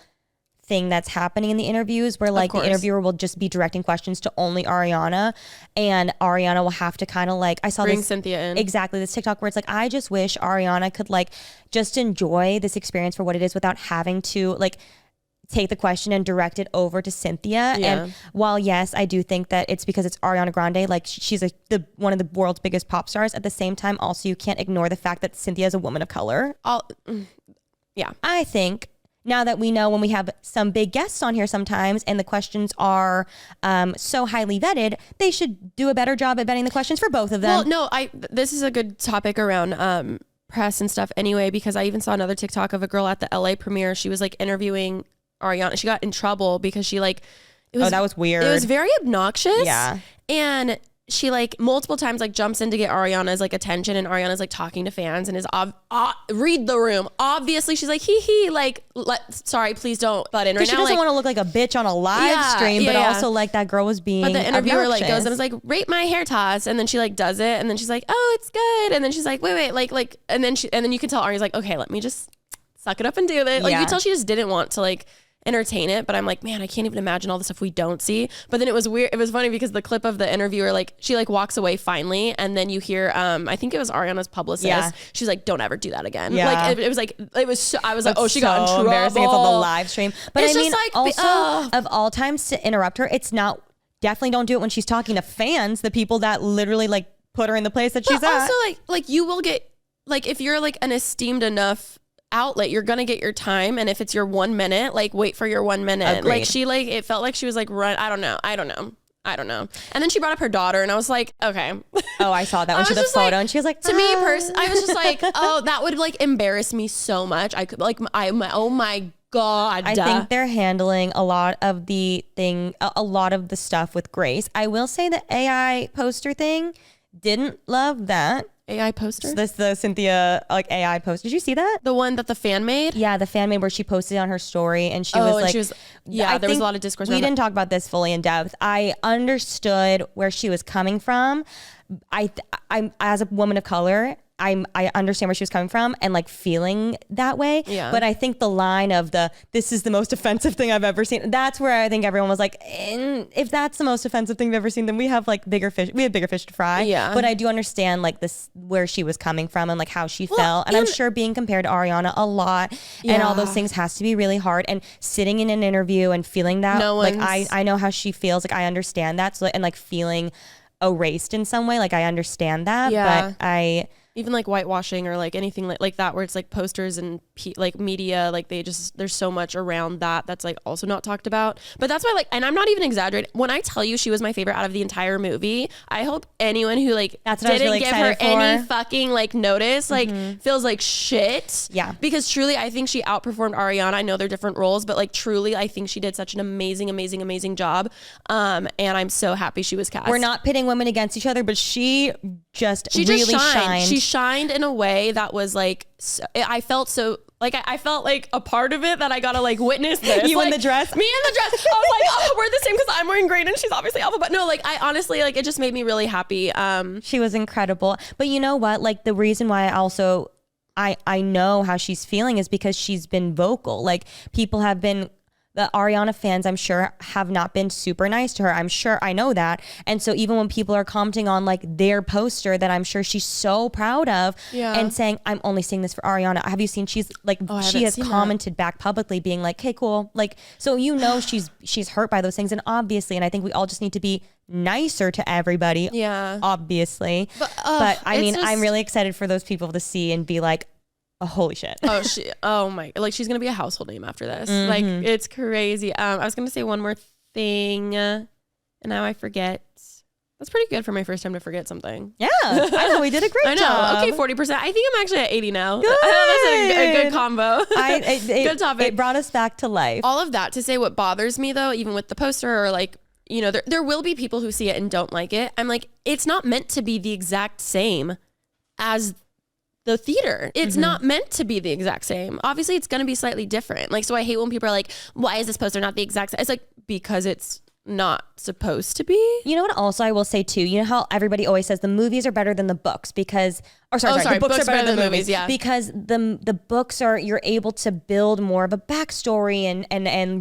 thing that's happening in the interviews where like the interviewer will just be directing questions to only Ariana, and Ariana will have to kind of like, I saw bring this Cynthia in. Exactly, this TikTok where it's like, I just wish Ariana could like just enjoy this experience for what it is without having to like take the question and direct it over to Cynthia. Yeah. And while yes, I do think that it's because it's Ariana Grande, like she's one of the world's biggest pop stars, at the same time also you can't ignore the fact that Cynthia is a woman of color. Yeah. I think now that we know when we have some big guests on here sometimes and the questions are so highly vetted, they should do a better job at vetting the questions for both of them. Well, no, this is a good topic around press and stuff anyway, because I even saw another TikTok of a girl at the LA premiere. She was like interviewing Ariana. She got in trouble because she like, that was weird. It was very obnoxious. Yeah. And she like multiple times like jumps in to get Ariana's like attention, and Ariana's like talking to fans and is read the room. Obviously she's like, hee like, sorry, please don't butt in right now. She doesn't want to look like a bitch on a live stream, but also like that girl was being But the interviewer obnoxious. like goes and is like, rate my hair toss, and then she like does it, and then she's like, oh, it's good, and then she's like, wait, like, and then you can tell Ariana's like, okay, let me just suck it up and do it. Like you can tell she just didn't want to like entertain it, but I'm like, man, I can't even imagine all the stuff we don't see. But then it was weird. It was funny because the clip of the interviewer, like she like walks away finally, and then you hear I think it was Ariana's publicist. Yeah. She's like, don't ever do that again. Yeah. Like it was like, it was so, I was like, That's oh, she got in so trouble. embarrassing. It's on the live stream. But It's I just mean, like, also of all times to interrupt her, it's not, definitely don't do it when she's talking to fans, the people that literally like put her in the place that she's at. Also like you will get, like if you're like an esteemed enough outlet, you're gonna get your time, and if it's your 1 minute, like wait for your 1 minute. Agreed. Like she like, it felt like she was like I don't know, and then she brought up her daughter, and I was like, okay. Oh, I saw that when she took the photo, and she was like, to me I was just like, oh, that would like embarrass me so much. I could like oh my God. I think they're handling a lot of the stuff with grace. I will say the AI poster thing, didn't love that. AI poster? The Cynthia like AI post. Did you see that? The one that the fan made? Yeah, the fan made where she posted on her story, and she was like, there was a lot of discourse. We didn't talk about this fully in depth. I understood where she was coming from. I'm as a woman of color, I understand where she was coming from and like feeling that way. Yeah. But I think the line of this is the most offensive thing I've ever seen. That's where I think everyone was like, if that's the most offensive thing we've ever seen, then we have like bigger fish. We have bigger fish to fry. Yeah. But I do understand like this, where she was coming from and like how she felt. And I'm sure being compared to Ariana a lot and all those things has to be really hard. And sitting in an interview and feeling that, like I know how she feels. Like I understand that. So and like feeling erased in some way. Like I understand that. Yeah. But even like whitewashing or like anything like that, where it's like posters and like media, like there's so much around that's like also not talked about. But that's why like, and I'm not even exaggerating when I tell you she was my favorite out of the entire movie. I hope anyone who like didn't give her any fucking like notice like feels like shit. Yeah. Because truly I think she outperformed Ariana. I know they're different roles, but like truly I think she did such an amazing job. And I'm so happy she was cast. We're not pitting women against each other, but she just shined. She shined in a way that was like, I felt so like, I felt like a part of it, that I gotta like witness this. You like, in the dress? Me in the dress. I was like, oh, we're the same because I'm wearing green and she's obviously alpha. But no, like I honestly, like it just made me really happy. She was incredible. But you know what? Like the reason why I know how she's feeling is because she's been vocal. Like people have been, the Ariana fans, I'm sure, have not been super nice to her. I'm sure, I know that. And so even when people are commenting on like their poster that I'm sure she's so proud of and saying, I'm only seeing this for Ariana. Have you seen, she's like, she has commented back publicly being like, hey, cool. Like, so you know she's hurt by those things. And obviously, and I think we all just need to be nicer to everybody. Yeah. Obviously. But I mean, I'm really excited for those people to see and be like, oh, holy shit. Oh my, like she's gonna be a household name after this. Like it's crazy. I was gonna say one more thing and now I forget. That's pretty good for my first time to forget something. Yeah, I know, we did a great job. Okay, 40%. I think I'm actually at 80 now. Good. I thought that's a good combo. Good topic. It brought us back to life. All of that to say what bothers me though, even with the poster or like you know, there will be people who see it and don't like it. I'm like, it's not meant to be the exact same as the theater. It's not meant to be the exact same. Obviously, it's going to be slightly different. Like, so I hate when people are like, why is this poster not the exact same? It's like, because it's not supposed to be. You know what also I will say too, you know how everybody always says the movies are better than the books because, the books are better than the movies. Yeah. Because the books are, you're able to build more of a backstory and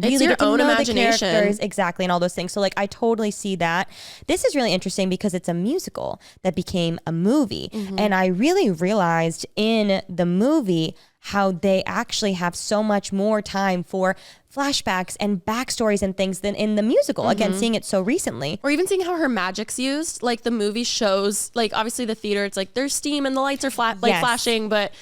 really it's your get to own know imagination. the characters. Exactly. And all those things. So like, I totally see that. This is really interesting because it's a musical that became a movie. And I really realized in the movie how they actually have so much more time for flashbacks and backstories and things than in the musical. Again, seeing it so recently. Or even seeing how her magic's used. Like the movie shows, like obviously the theater, it's like there's steam and the lights are flashing, but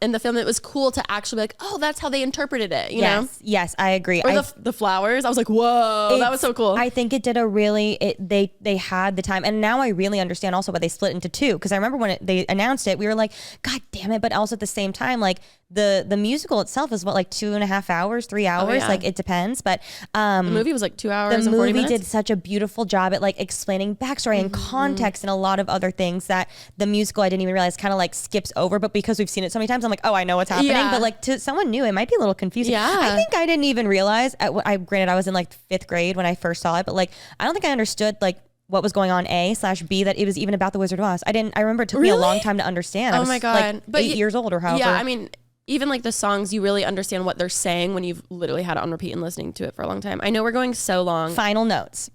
in the film it was cool to actually be like, oh, that's how they interpreted it, you know? Yes, I agree. Or the flowers. I was like, whoa, that was so cool. I think it did a really, they had the time. And now I really understand also why they split into two. Because I remember when they announced it, we were like, God damn it. But also at the same time, like the musical itself is what, like 2.5 hours, 3 hours? Yeah. Like it depends. But the movie was like 2 hours and 40 the movie minutes. did such a beautiful job at like explaining backstory and context and a lot of other things that the musical I didn't even realize kind of like skips over. But because we've seen it so many times, I'm like, oh, I know what's happening. Yeah. But like to someone new, it might be a little confusing. Yeah. I think I didn't even realize, granted I was in like 5th grade when I first saw it, but like, I don't think I understood like what was going on A/B, that it was even about the Wizard of Oz. I remember it took me a long time to understand. I was my God. like But 8 years old or however. Yeah, I mean, even like the songs, you really understand what they're saying when you've literally had it on repeat and listening to it for a long time. I know we're going so long. Final notes.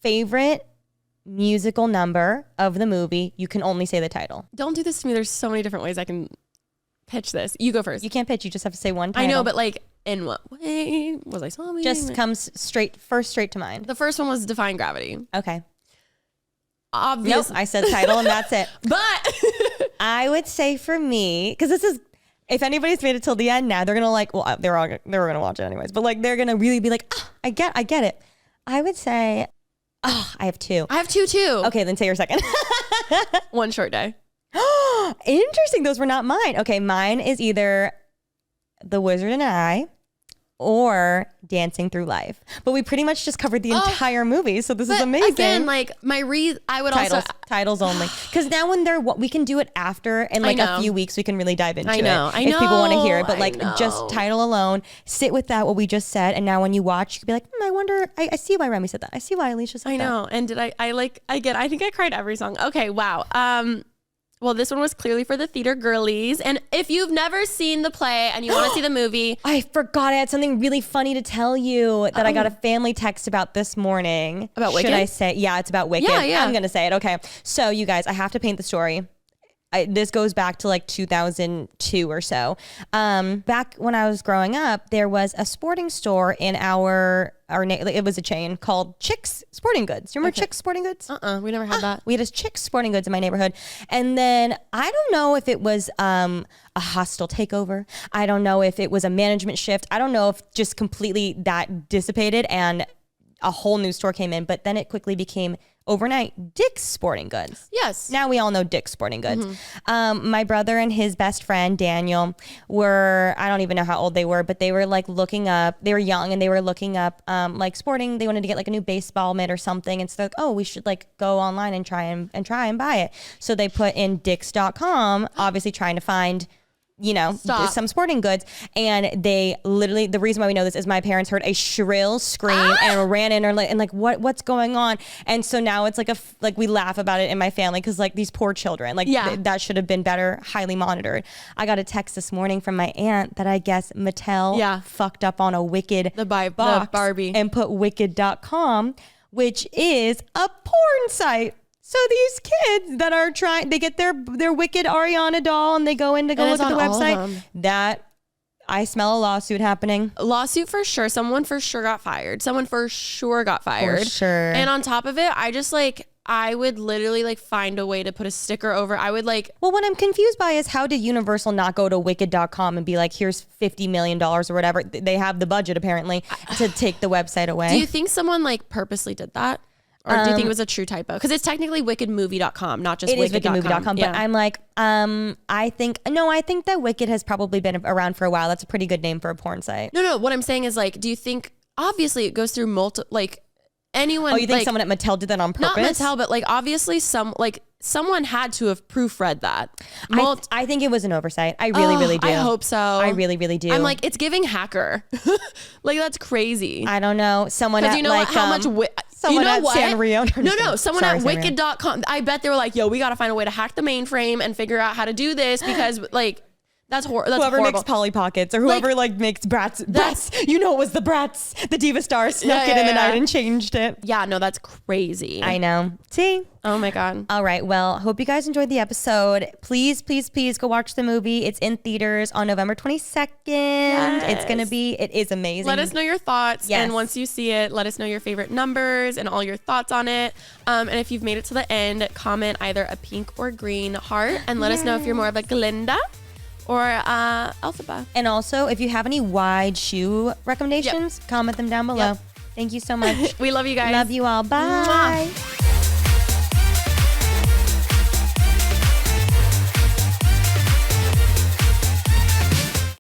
Favorite musical number of the movie? You can only say the title. Don't do this to me. There's so many different ways I can pitch this. You go first. You can't pitch. You just have to say one title. I know, but like, in what way was I something? Just comes straight to mind. The first one was Defying Gravity. Okay. Obvious. Nope. I said title and that's it. But I would say for me, because this is, if anybody's made it till the end now, they're gonna like, well, they were gonna watch it anyways, but like they're gonna really be like, oh, I get it. I would say, I have two. I have two too. Okay, then say your second. One Short Day. Interesting. Those were not mine. Okay, mine is either The Wizard and I or Dancing Through Life. But we pretty much just covered the entire movie, so this is amazing. Again, like I would titles only. Because now when we can do it after in like a few weeks, we can really dive into it. I if know. people want to hear it. But like I just know. title alone, sit with that, what we just said. And now when you watch, you can be like, I wonder, I see why Remi said that. I see why Alisha said that. I know. And did I think I cried every song. Okay, wow. Well, this one was clearly for the theater girlies. And if you've never seen the play and you want to see the movie. I forgot I had something really funny to tell you that I got a family text about this morning. About Wicked? Should I say? Yeah, it's about Wicked. Yeah. I'm going to say it. Okay. So you guys, I have to paint the story. This goes back to like 2002 or so. Back when I was growing up, there was a sporting store in it was a chain called Chick's Sporting Goods. You remember Chick's Sporting Goods? We never had that. We had a Chick's Sporting Goods in my neighborhood. And then I don't know if it was a hostile takeover. I don't know if it was a management shift. I don't know if just completely that dissipated and a whole new store came in, but then it quickly became overnight Dick's Sporting Goods. Yes. Now we all know Dick's Sporting Goods. My brother and his best friend Daniel were, I don't even know how old they were, but they were like looking up, they were young and they were looking up like sporting, they wanted to get like a new baseball mitt or something. And so they're like, oh, we should like go online and try and buy it. So they put in Dicks.com, obviously trying to find some sporting goods. And they literally, the reason why we know this is my parents heard a shrill scream and ran in and like, what's going on? And so now it's like we laugh about it in my family because like these poor children, like that should have been better, highly monitored. I got a text this morning from my aunt that I guess Mattel fucked up on a Wicked box the Barbie and put wicked.com, which is a porn site. So these kids that are they get their Wicked Ariana doll and they go look at the website. That I smell a lawsuit happening. A lawsuit for sure. Someone for sure got fired. For sure. And on top of it, I would literally like find a way to put a sticker over. I would like. Well, what I'm confused by is how did Universal not go to wicked.com and be like, here's $50 million or whatever. They have the budget apparently to take the website away. Do you think someone like purposely did that? Or do you think it was a true typo? Because it's technically wickedmovie.com, not just wicked.com. wickedmovie.com. But I'm like, I think that Wicked has probably been around for a while. That's a pretty good name for a porn site. No. What I'm saying is like, do you think, obviously it goes through anyone. Oh, you think someone at Mattel did that on purpose? Not Mattel, but like obviously someone had to have proofread that. I think it was an oversight. I really do. I hope so. I really do. I'm like, it's giving hacker. Like that's crazy. I don't know. Someone at you know like how much someone you know at what? Sanrio. No, someone at wicked.com. I bet they were like, yo, we got to find a way to hack the mainframe and figure out how to do this because like that's horrible. Whoever makes Polly Pockets or whoever like makes Bratz. You know, it was the Bratz. The Diva Star snuck it in the night and changed it. Yeah, no, that's crazy. I know. See? Oh my God. All right. Well, hope you guys enjoyed the episode. Please go watch the movie. It's in theaters on November 22nd. Yes. It is amazing. Let us know your thoughts. Yes. And once you see it, let us know your favorite numbers and all your thoughts on it. And if you've made it to the end, comment either a pink or green heart and let us know if you're more of a Glinda or Elphaba. And also, if you have any wide shoe recommendations, comment them down below. Thank you so much. We love you guys. Love you all. Bye. Mwah.